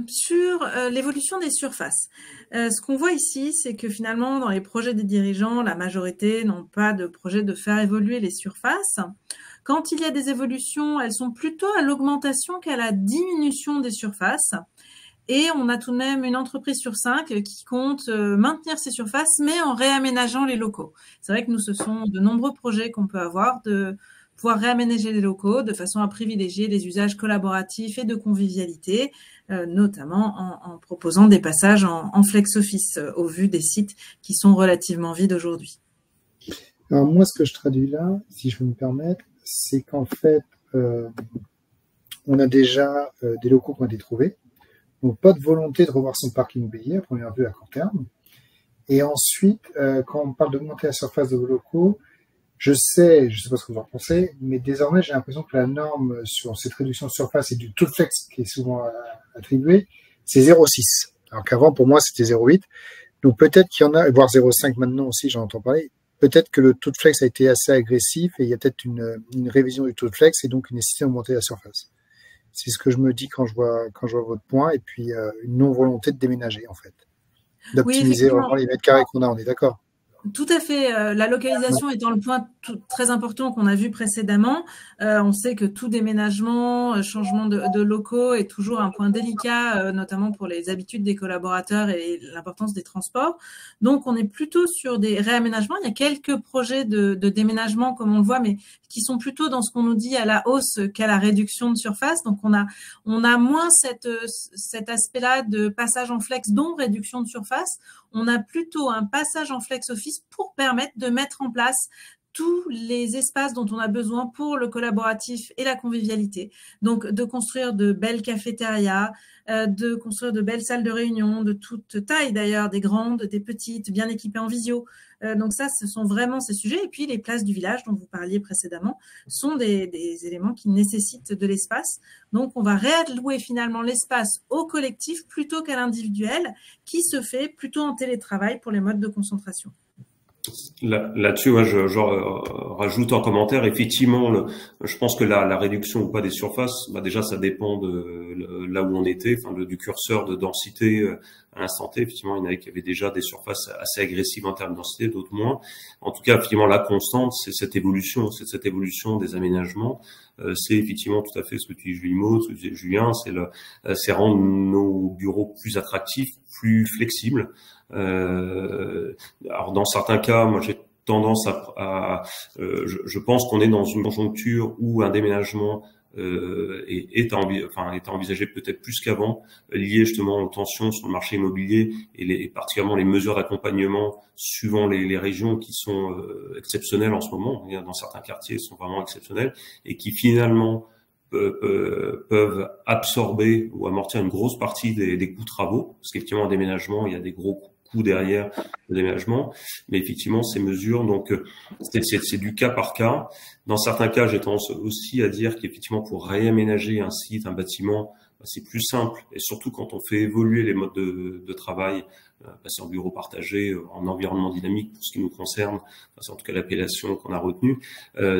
Sur l'évolution des surfaces. Ce qu'on voit ici, c'est que finalement, dans les projets des dirigeants, la majorité n'ont pas de projet de faire évoluer les surfaces. Quand il y a des évolutions, elles sont plutôt à l'augmentation qu'à la diminution des surfaces. Et on a tout de même une entreprise sur 5 qui compte maintenir ses surfaces, mais en réaménageant les locaux. C'est vrai que nous, ce sont de nombreux projets qu'on peut avoir de pouvoir réaménager les locaux de façon à privilégier les usages collaboratifs et de convivialité, notamment en proposant des passages en flex office au vu des sites qui sont relativement vides aujourd'hui. Alors moi, ce que je traduis là, si je peux me permettre, c'est qu'en fait, on a déjà des locaux qui ont été trouvés. Donc, pas de volonté de revoir son parc immobilier, à première vue à court terme. Et ensuite, quand on parle de monter la surface de vos locaux, je sais pas ce que vous en pensez, mais désormais, j'ai l'impression que la norme sur cette réduction de surface et du taux de flex qui est souvent attribué, c'est 0,6. Alors qu'avant, pour moi, c'était 0,8. Donc, peut-être qu'il y en a, voire 0,5 maintenant aussi, j'en entends parler. Peut-être que le taux de flex a été assez agressif et il y a peut-être une révision du taux de flex et donc une nécessité d'augmenter la surface. C'est ce que je me dis quand je vois votre point, et puis une non-volonté de déménager, en fait. D'optimiser vraiment les mètres carrés qu'on a, on est d'accord? Tout à fait. La localisation étant le point très important qu'on a vu précédemment, on sait que tout déménagement, changement de locaux est toujours un point délicat, notamment pour les habitudes des collaborateurs et l'importance des transports. Donc, on est plutôt sur des réaménagements. Il y a quelques projets de déménagement, comme on le voit, mais qui sont plutôt dans ce qu'on nous dit à la hausse qu'à la réduction de surface. Donc, on a moins cet aspect-là de passage en flex, dont réduction de surface. On a plutôt un passage en flex office pour permettre de mettre en place tous les espaces dont on a besoin pour le collaboratif et la convivialité. Donc, de construire de belles cafétérias, de construire de belles salles de réunion, de toute taille d'ailleurs, des grandes, des petites, bien équipées en visio. Donc ça, ce sont vraiment ces sujets. Et puis, les places du village dont vous parliez précédemment sont des éléments qui nécessitent de l'espace. Donc, on va réallouer finalement l'espace au collectif plutôt qu'à l'individuel, qui se fait plutôt en télétravail pour les modes de concentration. Là-dessus, ouais, je rajoute en commentaire, effectivement, je pense que la réduction ou pas des surfaces, déjà ça dépend de là où on était, enfin du curseur de densité à l'instant T. Effectivement, il y en avait qui avaient déjà des surfaces assez agressives en termes de densité, d'autres moins. En tout cas, effectivement, la constante, c'est cette évolution des aménagements. C'est effectivement tout à fait ce que tu dis, Maud, ce que tu dis, Julien, c'est rendre nos bureaux plus attractifs, plus flexibles. Alors dans certains cas, moi j'ai tendance je pense qu'on est dans une conjoncture où un déménagement est envisagé peut-être plus qu'avant, lié justement aux tensions sur le marché immobilier et particulièrement les mesures d'accompagnement suivant les régions qui sont exceptionnelles en ce moment. Dans certains quartiers, sont vraiment exceptionnels et qui finalement peuvent absorber ou amortir une grosse partie des coûts de travaux, parce qu'effectivement, en déménagement, il y a des gros coûts derrière le déménagement, mais effectivement, ces mesures, donc, c'est du cas par cas. Dans certains cas, j'ai tendance aussi à dire qu'effectivement, pour réaménager un site, un bâtiment, c'est plus simple, et surtout quand on fait évoluer les modes de travail, passer en bureau partagé, en environnement dynamique pour ce qui nous concerne, c'est en tout cas l'appellation qu'on a retenue,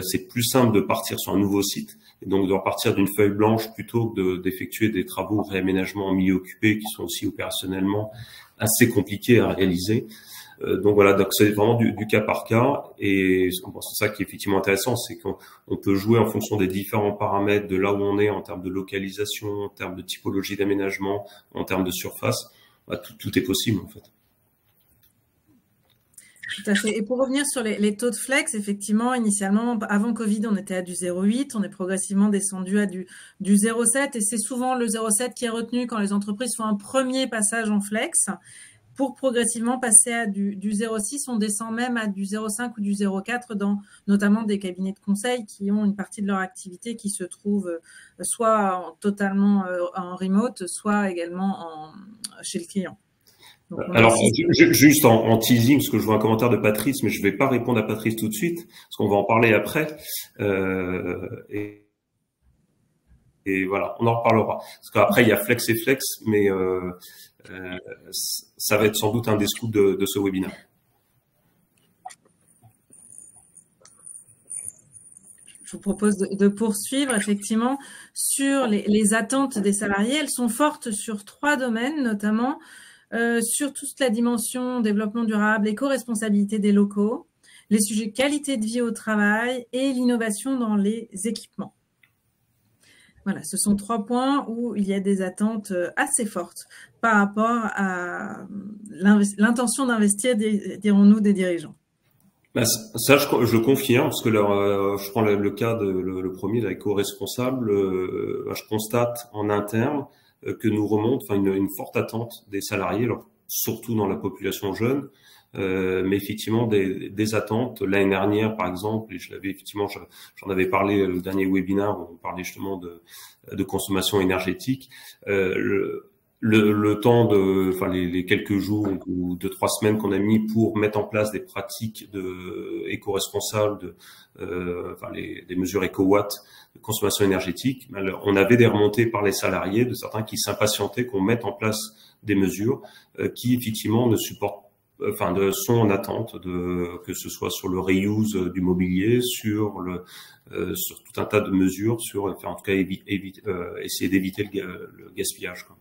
c'est plus simple de partir sur un nouveau site, et donc de repartir d'une feuille blanche plutôt que d'effectuer des travaux de réaménagement en milieu occupé qui sont aussi opérationnellement assez compliqués à réaliser. Donc voilà, donc c'est vraiment du cas par cas, et c'est ça qui est effectivement intéressant, c'est qu'on peut jouer en fonction des différents paramètres de là où on est en termes de localisation, en termes de typologie d'aménagement, en termes de surface. Tout est possible en fait. Tout à fait. Et pour revenir sur les taux de flex, effectivement, initialement, avant Covid, on était à du 0,8, on est progressivement descendu à du 0,7, et c'est souvent le 0,7 qui est retenu quand les entreprises font un premier passage en flex. Pour progressivement passer à du 0,6, on descend même à du 0,5 ou du 0,4 dans notamment des cabinets de conseil qui ont une partie de leur activité qui se trouve soit totalement en remote, soit également chez le client. Donc, alors, juste en teasing, parce que je vois un commentaire de Patrice, mais je ne vais pas répondre à Patrice tout de suite, parce qu'on va en parler après. Et voilà, on en reparlera. Parce qu'après, il y a Flex et Flex, mais ça va être sans doute un des scoops de ce webinaire. Je vous propose de poursuivre effectivement sur les attentes des salariés. Elles sont fortes sur 3 domaines, notamment sur toute la dimension développement durable, éco-responsabilité des locaux, les sujets qualité de vie au travail et l'innovation dans les équipements. Voilà, ce sont 3 points où il y a des attentes assez fortes par rapport à l'intention d'investir, dirons-nous, des dirigeants. Ça, je confirme, parce que je prends le cas le premier, l'éco-responsable, je constate en interne que nous remonte une forte attente des salariés, alors, surtout dans la population jeune, mais effectivement des attentes. L'année dernière, par exemple, et j'en avais parlé le dernier webinaire où on parlait justement de consommation énergétique. Le temps les quelques jours ou 2-3 semaines qu'on a mis pour mettre en place des pratiques éco-responsables, des mesures éco-watt de consommation énergétique, on avait des remontées par les salariés de certains qui s'impatientaient qu'on mette en place des mesures qui effectivement sont en attente que ce soit sur le reuse du mobilier, sur tout un tas de mesures, en tout cas essayer d'éviter le gaspillage, quoi.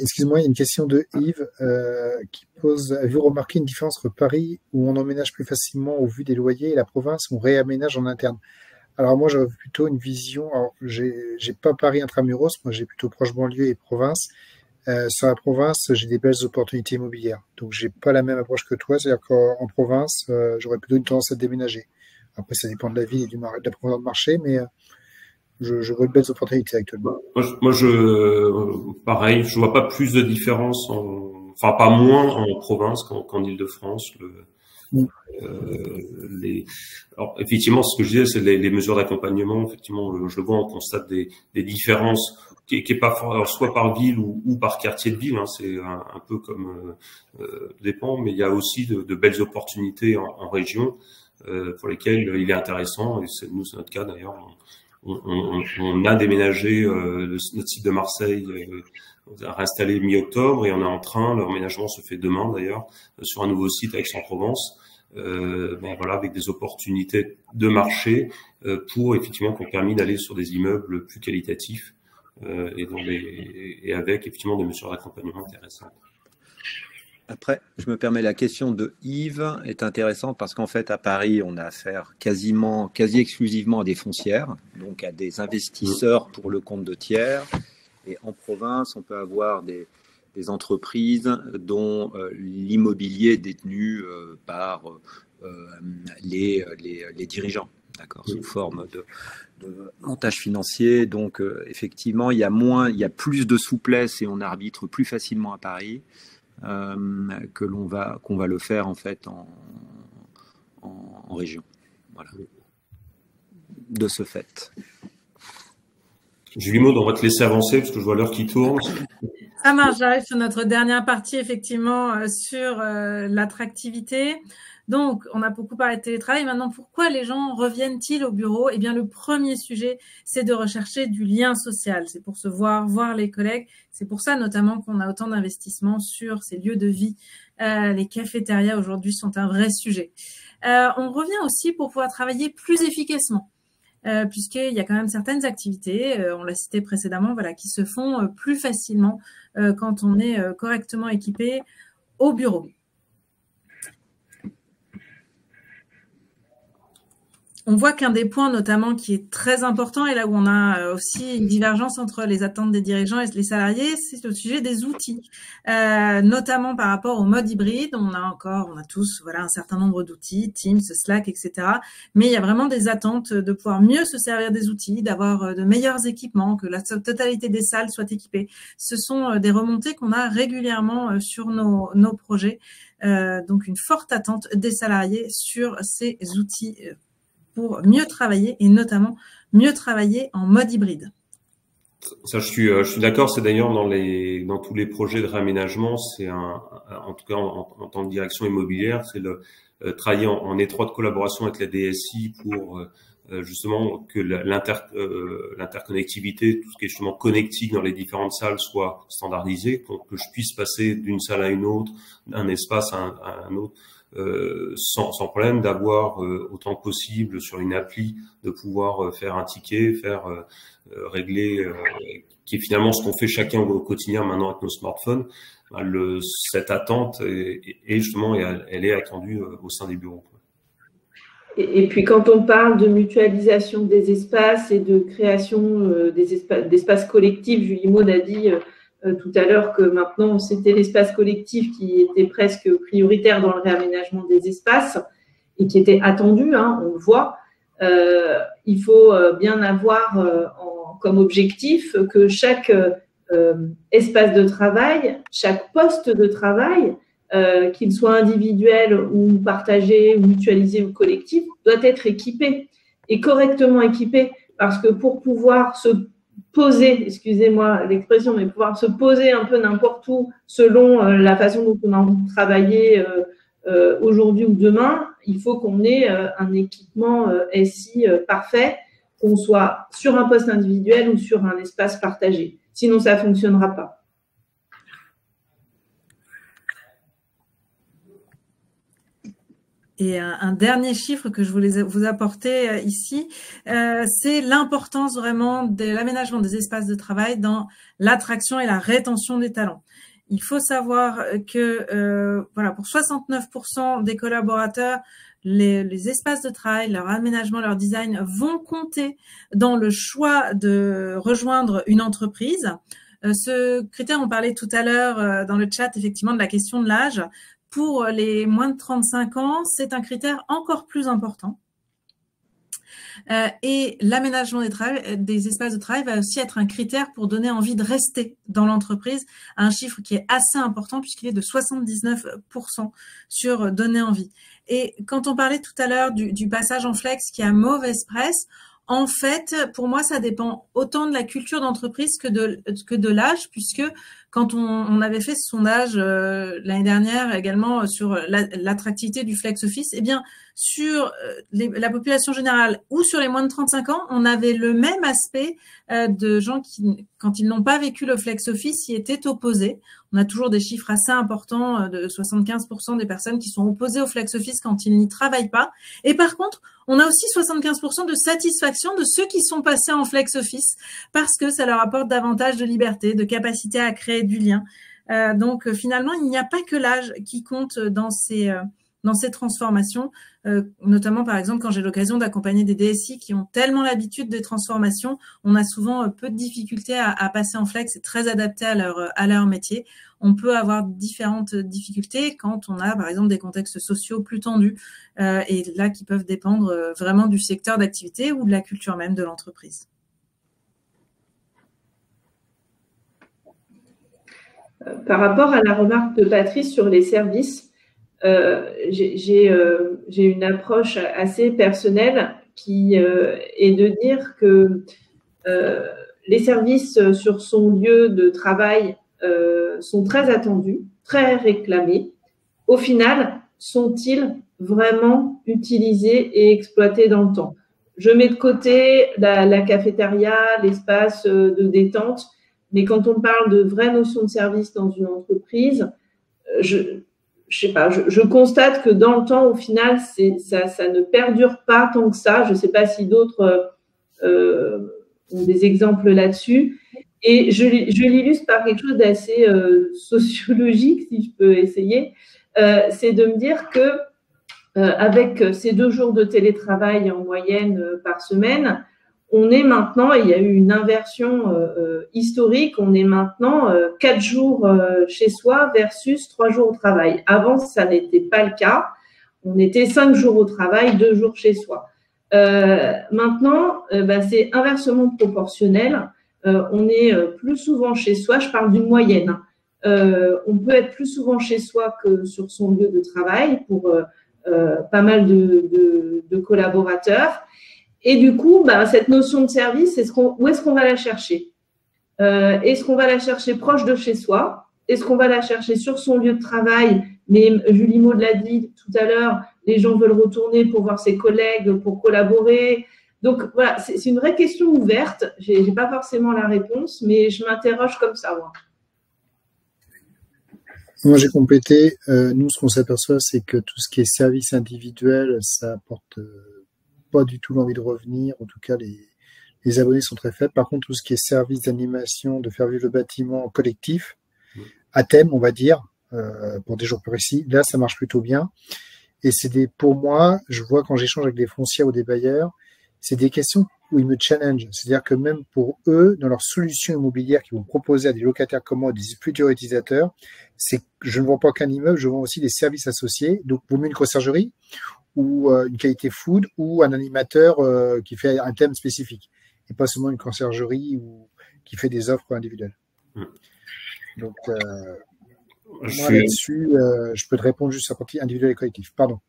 Excuse-moi, il y a une question de Yves qui pose: avez-vous remarqué une différence entre Paris où on emménage plus facilement au vu des loyers et la province où on réaménage en interne? Alors moi, j'aurais plutôt une vision. Alors, j'ai pas Paris intramuros, moi j'ai plutôt proche banlieue et province. Sur la province, j'ai des belles opportunités immobilières, donc j'ai pas la même approche que toi. C'est-à-dire qu'en province, j'aurais plutôt une tendance à déménager. Après, ça dépend de la ville et de la profondeur de marché, mais je vois de belles opportunités actuellement. Pareil, je vois pas plus de différence, pas moins en province qu'en Île-de-France. Alors effectivement, ce que je disais, c'est les mesures d'accompagnement. Effectivement, je vois, on constate des différences qui est pas soit par ville ou par quartier de ville. Hein, c'est un peu comme dépend, mais il y a aussi de belles opportunités en région pour lesquelles il est intéressant. Et c'est notre cas d'ailleurs. On a déménagé notre site de Marseille, on a réinstallé mi-octobre et on est en train, le emménagement se fait demain d'ailleurs, sur un nouveau site à Aix-en-Provence. voilà, avec des opportunités de marché pour effectivement qu'on permis d'aller sur des immeubles plus qualitatifs et avec effectivement des mesures d'accompagnement intéressantes. Après, je me permets, la question de Yves est intéressante parce qu'en fait, à Paris, on a affaire quasi exclusivement à des foncières, donc à des investisseurs pour le compte de tiers. Et en province, on peut avoir des entreprises dont l'immobilier est détenu par les dirigeants, d'accord, sous forme de montage financier. Donc, effectivement, il y a plus de souplesse et on arbitre plus facilement à Paris. Qu'on va le faire en fait en région. Voilà. De ce fait. Julie Maud, on va te laisser avancer parce que je vois l'heure qui tourne. Ça marche, j'arrive sur notre dernière partie effectivement sur l'attractivité. Donc, on a beaucoup parlé de télétravail. Maintenant, pourquoi les gens reviennent-ils au bureau? Eh bien, le premier sujet, c'est de rechercher du lien social. C'est pour se voir les collègues. C'est pour ça, notamment, qu'on a autant d'investissements sur ces lieux de vie. Les cafétérias, aujourd'hui, sont un vrai sujet. On revient aussi pour pouvoir travailler plus efficacement. Puisqu'il y a quand même certaines activités, on l'a cité précédemment, voilà, qui se font plus facilement quand on est correctement équipé au bureau. On voit qu'un des points notamment qui est très important et là où on a aussi une divergence entre les attentes des dirigeants et les salariés, c'est le sujet des outils, notamment par rapport au mode hybride. On a tous voilà un certain nombre d'outils, Teams, Slack, etc. Mais il y a vraiment des attentes de pouvoir mieux se servir des outils, d'avoir de meilleurs équipements, que la totalité des salles soit équipée. Ce sont des remontées qu'on a régulièrement sur nos projets. Donc une forte attente des salariés sur ces outils pour mieux travailler et notamment mieux travailler en mode hybride. Ça, je suis d'accord. C'est d'ailleurs dans tous les projets de réaménagement, c'est en tout cas en tant que direction immobilière, c'est travailler en étroite collaboration avec la DSI pour justement que l'interconnectivité, tout ce qui est justement connectique dans les différentes salles soit standardisé, pour que je puisse passer d'une salle à une autre, d'un espace à un autre. Sans problème, d'avoir autant que possible sur une appli de pouvoir faire un ticket, régler, qui est finalement ce qu'on fait chacun au quotidien maintenant avec nos smartphones. Cette attente est justement, elle est attendue au sein des bureaux. Et puis quand on parle de mutualisation des espaces et de création d'espaces collectifs, Julie Maud a dit tout à l'heure que maintenant c'était l'espace collectif qui était presque prioritaire dans le réaménagement des espaces et qui était attendu, hein, on le voit. Il faut bien avoir comme objectif que chaque espace de travail, chaque poste de travail, qu'il soit individuel ou partagé, ou mutualisé ou collectif, doit être équipé et correctement équipé, parce que pour pouvoir se poser, excusez-moi l'expression, mais pouvoir se poser un peu n'importe où selon la façon dont on a envie de travailler aujourd'hui ou demain, il faut qu'on ait un équipement SI parfait, qu'on soit sur un poste individuel ou sur un espace partagé. Sinon, ça ne fonctionnera pas. Et un dernier chiffre que je voulais vous apporter ici, c'est l'importance vraiment de l'aménagement des espaces de travail dans l'attraction et la rétention des talents. Il faut savoir que voilà, pour 69% des collaborateurs, les espaces de travail, leur aménagement, leur design vont compter dans le choix de rejoindre une entreprise. Ce critère, on parlait tout à l'heure dans le chat effectivement de la question de l'âge. Pour les moins de 35 ans, c'est un critère encore plus important. Et l'aménagement des espaces de travail va aussi être un critère pour donner envie de rester dans l'entreprise, un chiffre qui est assez important puisqu'il est de 79% sur donner envie. Et quand on parlait tout à l'heure du passage en flex qui a mauvaise presse, en fait, pour moi, ça dépend autant de la culture d'entreprise que de l'âge, puisque quand on avait fait ce sondage l'année dernière également sur l'attractivité du flex office, eh bien sur la population générale ou sur les moins de 35 ans, on avait le même aspect de gens qui, quand ils n'ont pas vécu le flex office, y étaient opposés. On a toujours des chiffres assez importants de 75% des personnes qui sont opposées au flex office quand ils n'y travaillent pas. Et par contre, on a aussi 75% de satisfaction de ceux qui sont passés en flex office parce que ça leur apporte davantage de liberté, de capacité à créer du lien. Donc finalement, il n'y a pas que l'âge qui compte dans ces transformations, notamment par exemple quand j'ai l'occasion d'accompagner des DSI qui ont tellement l'habitude des transformations, on a souvent peu de difficultés à passer en flex, c'est très adapté à leur métier. On peut avoir différentes difficultés quand on a par exemple des contextes sociaux plus tendus et là qui peuvent dépendre vraiment du secteur d'activité ou de la culture même de l'entreprise. Par rapport à la remarque de Patrice sur les services, j'ai une approche assez personnelle qui est de dire que les services sur son lieu de travail sont très attendus, très réclamés. Au final, sont-ils vraiment utilisés et exploités dans le temps? Je mets de côté la cafétéria, l'espace de détente, mais quand on parle de vraies notions de service dans une entreprise, je constate que dans le temps, au final, ça ne perdure pas tant que ça. Je ne sais pas si d'autres ont des exemples là-dessus. Et je l'illustre par quelque chose d'assez sociologique, si je peux essayer. C'est de me dire que avec ces 2 jours de télétravail en moyenne par semaine, on est maintenant, il y a eu une inversion historique, on est maintenant 4 jours chez soi versus 3 jours au travail. Avant, ça n'était pas le cas. On était 5 jours au travail, 2 jours chez soi. Maintenant, c'est inversement proportionnel. On est plus souvent chez soi, je parle d'une moyenne. On peut être plus souvent chez soi que sur son lieu de travail pour pas mal de collaborateurs. Et du coup, cette notion de service, où est-ce qu'on va la chercher? Est-ce qu'on va la chercher proche de chez soi? Est-ce qu'on va la chercher sur son lieu de travail? Mais Julie Maud l'a dit tout à l'heure, les gens veulent retourner pour voir ses collègues, pour collaborer. Donc voilà, c'est une vraie question ouverte. J'ai pas forcément la réponse, mais je m'interroge comme ça, moi. Moi, j'ai complété. Nous, ce qu'on s'aperçoit, c'est que tout ce qui est service individuel, ça apporte pas du tout l'envie de revenir. En tout cas, les abonnés sont très faibles. Par contre, tout ce qui est service d'animation, de faire vivre le bâtiment collectif, à thème, on va dire, pour des jours précis, là, ça marche plutôt bien. Et pour moi, je vois quand j'échange avec des foncières ou des bailleurs, c'est des questions où ils me challengent. C'est-à-dire que même pour eux, dans leurs solutions immobilières qu'ils vont proposer à des locataires comme moi, des futurs utilisateurs, c'est que je ne vends pas qu'un immeuble, je vends aussi des services associés. Donc, vaut mieux une conciergerie ou une qualité food ou un animateur qui fait un thème spécifique et pas seulement une conciergerie ou qui fait des offres individuelles. Donc, moi là-dessus, je peux te répondre juste à la partie individuelle et collective. Pardon.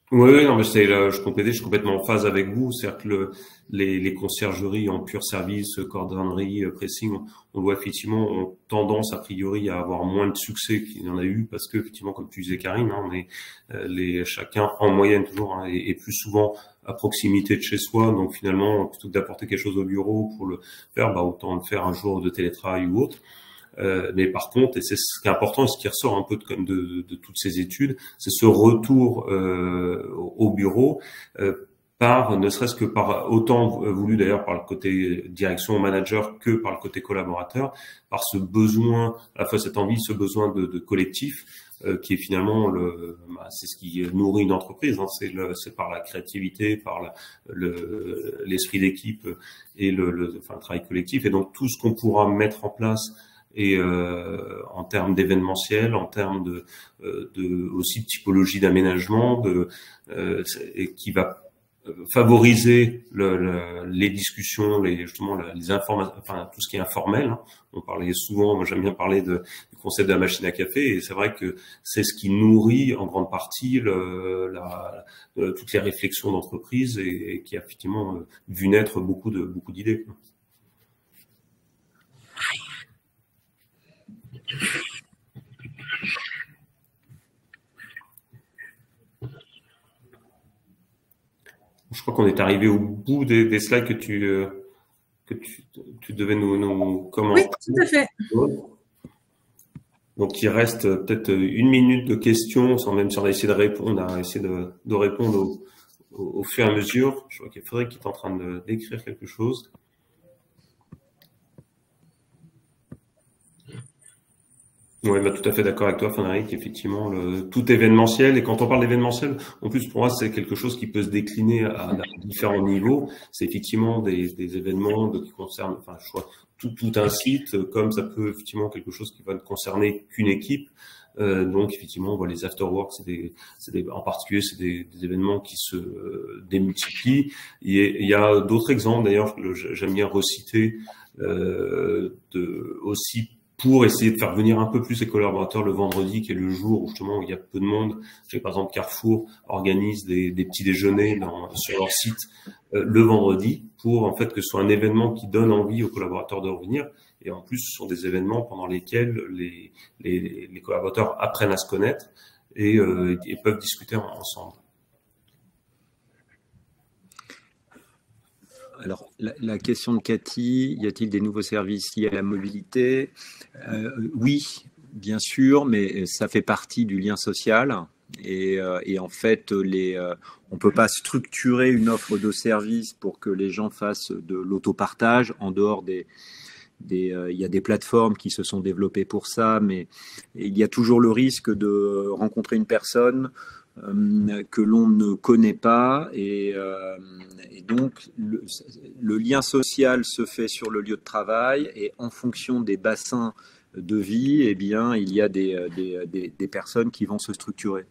Oui, non, mais je suis complètement en phase avec vous. C'est-à-dire que les conciergeries en pur service, cordonnerie, pressing, on voit effectivement ont tendance a priori à avoir moins de succès qu'il y en a eu parce que effectivement, comme tu disais Karine, chacun en moyenne toujours est plus souvent à proximité de chez soi. Donc finalement, plutôt que d'apporter quelque chose au bureau pour le faire, autant le faire un jour de télétravail ou autre. Mais par contre, et c'est ce qui est important, et ce qui ressort un peu de toutes ces études, c'est ce retour au bureau ne serait-ce que par autant voulu d'ailleurs par le côté direction manager que par le côté collaborateur, par ce besoin, à la fois cette envie, ce besoin de collectif, qui est finalement c'est ce qui nourrit une entreprise, c'est par la créativité, par l'esprit d'équipe et le travail collectif, et donc tout ce qu'on pourra mettre en place. Et en termes d'événementiel, en termes aussi de typologie d'aménagement, et qui va favoriser les discussions, les informations, tout ce qui est informel. On parlait souvent, moi j'aime bien parler du concept de la machine à café, et c'est vrai que c'est ce qui nourrit en grande partie toutes les réflexions d'entreprise et qui a effectivement vu naître beaucoup d'idées. Je crois qu'on est arrivé au bout des slides que tu devais nous commenter. Oui, tout à fait. Donc, il reste peut-être 1 minute de questions, sans même si on a essayé de répondre, on a essayé de répondre au fur et à mesure. Je vois qu'il y a Frédéric qui est en train d'écrire quelque chose. Oui, bah, tout à fait d'accord avec toi, Frédéric. Effectivement, tout événementiel, et quand on parle d'événementiel, en plus pour moi, c'est quelque chose qui peut se décliner à différents niveaux. C'est effectivement des événements qui concernent, enfin, je crois, tout un site, comme ça peut effectivement quelque chose qui va ne concerner qu'une équipe. Donc effectivement, on voit les afterworks, en particulier, c'est des événements qui se démultiplient. Il y a d'autres exemples d'ailleurs, j'aime bien reciter aussi. Pour essayer de faire venir un peu plus les collaborateurs le vendredi, qui est le jour où justement il y a peu de monde. Par exemple, Carrefour organise des petits déjeuners sur leur site le vendredi pour en fait que ce soit un événement qui donne envie aux collaborateurs de revenir. Et en plus, ce sont des événements pendant lesquels les collaborateurs apprennent à se connaître et peuvent discuter ensemble. Alors, la question de Cathy, y a-t-il des nouveaux services liés à la mobilité? Oui, bien sûr, mais ça fait partie du lien social. Et en fait, on ne peut pas structurer une offre de service pour que les gens fassent de l'autopartage en dehors il y a des plateformes qui se sont développées pour ça, mais il y a toujours le risque de rencontrer une personne que l'on ne connaît pas et donc le lien social se fait sur le lieu de travail et en fonction des bassins de vie, eh bien, il y a des personnes qui vont se structurer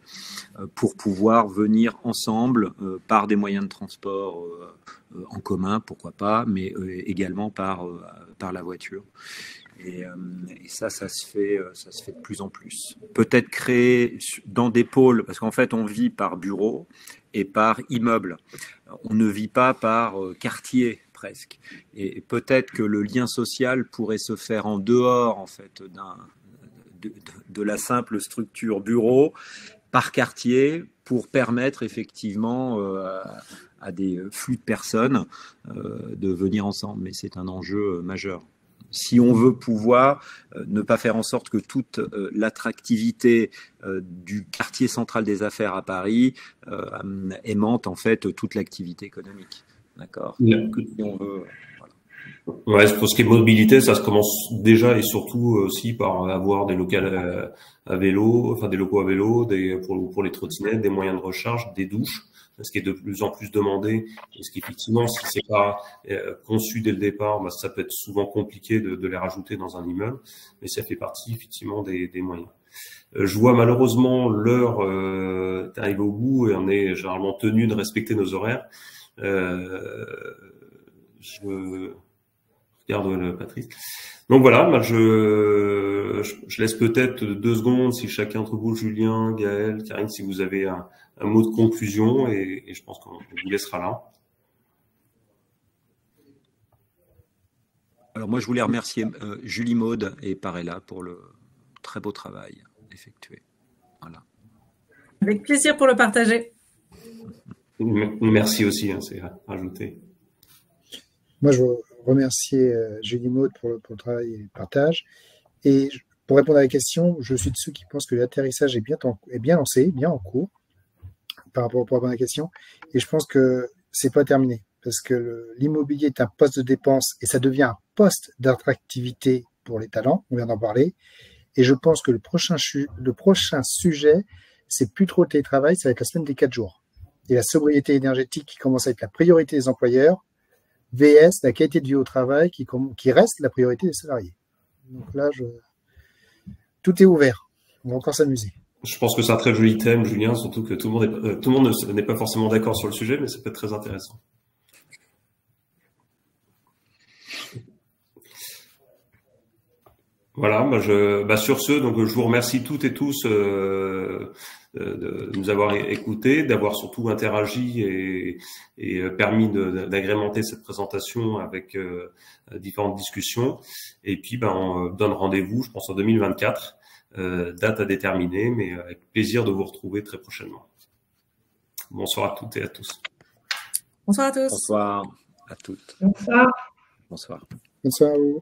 pour pouvoir venir ensemble par des moyens de transport en commun, pourquoi pas, mais également par la voiture. Et ça se fait de plus en plus. Peut-être créer dans des pôles, parce qu'en fait, on vit par bureau et par immeuble. On ne vit pas par quartier presque. Et peut-être que le lien social pourrait se faire en dehors, en fait, de la simple structure bureau par quartier pour permettre effectivement à des flux de personnes de venir ensemble. Mais c'est un enjeu majeur. Si on veut pouvoir ne pas faire en sorte que toute l'attractivité du quartier central des affaires à Paris aimante en fait toute l'activité économique. D'accord. Si on veut, voilà. Ouais, pour ce qui est mobilité, ça se commence déjà et surtout aussi par avoir des locales à vélo, enfin des locaux à vélo, pour les trottinettes, des moyens de recharge, des douches. Ce qui est de plus en plus demandé, parce qu'effectivement, si c'est pas conçu dès le départ, bah, ça peut être souvent compliqué de les rajouter dans un immeuble, mais ça fait partie effectivement des moyens. Je vois malheureusement l'heure est arrivée au bout et on est généralement tenu de respecter nos horaires. Je regarde Patrice. Donc voilà, bah je laisse peut-être 2 secondes si chacun d'entre vous, Julien, Gaël, Karine, si vous avez un mot de conclusion et je pense qu'on vous laissera là. Alors moi, je voulais remercier Julie Maud et Parella pour le très beau travail effectué. Voilà. Avec plaisir pour le partager. Merci aussi, hein, c'est rajouté. Moi, je veux remercier Julie Maud pour le travail et le partage. Et pour répondre à la question, je suis de ceux qui pensent que l'atterrissage est bien lancé, bien en cours, par rapport à la question. Et je pense que c'est pas terminé, parce que l'immobilier est un poste de dépense et ça devient un poste d'attractivité pour les talents. On vient d'en parler. Et je pense que le prochain sujet, c'est plus trop le télétravail, ça va être la semaine des 4 jours. Et la sobriété énergétique qui commence à être la priorité des employeurs, VS, la qualité de vie au travail qui reste la priorité des salariés. Donc là, tout est ouvert. On va encore s'amuser. Je pense que c'est un très joli thème, Julien, surtout que tout le monde n'est pas forcément d'accord sur le sujet, mais ça peut être très intéressant. Voilà, sur ce, donc je vous remercie toutes et tous de nous avoir écoutés, d'avoir surtout interagi et permis d'agrémenter cette présentation avec différentes discussions. Et puis, on donne rendez-vous, je pense, en 2024, date à déterminer, mais avec plaisir de vous retrouver très prochainement. Bonsoir à toutes et à tous. Bonsoir à tous. Bonsoir à toutes. Bonsoir. Bonsoir. Bonsoir à vous.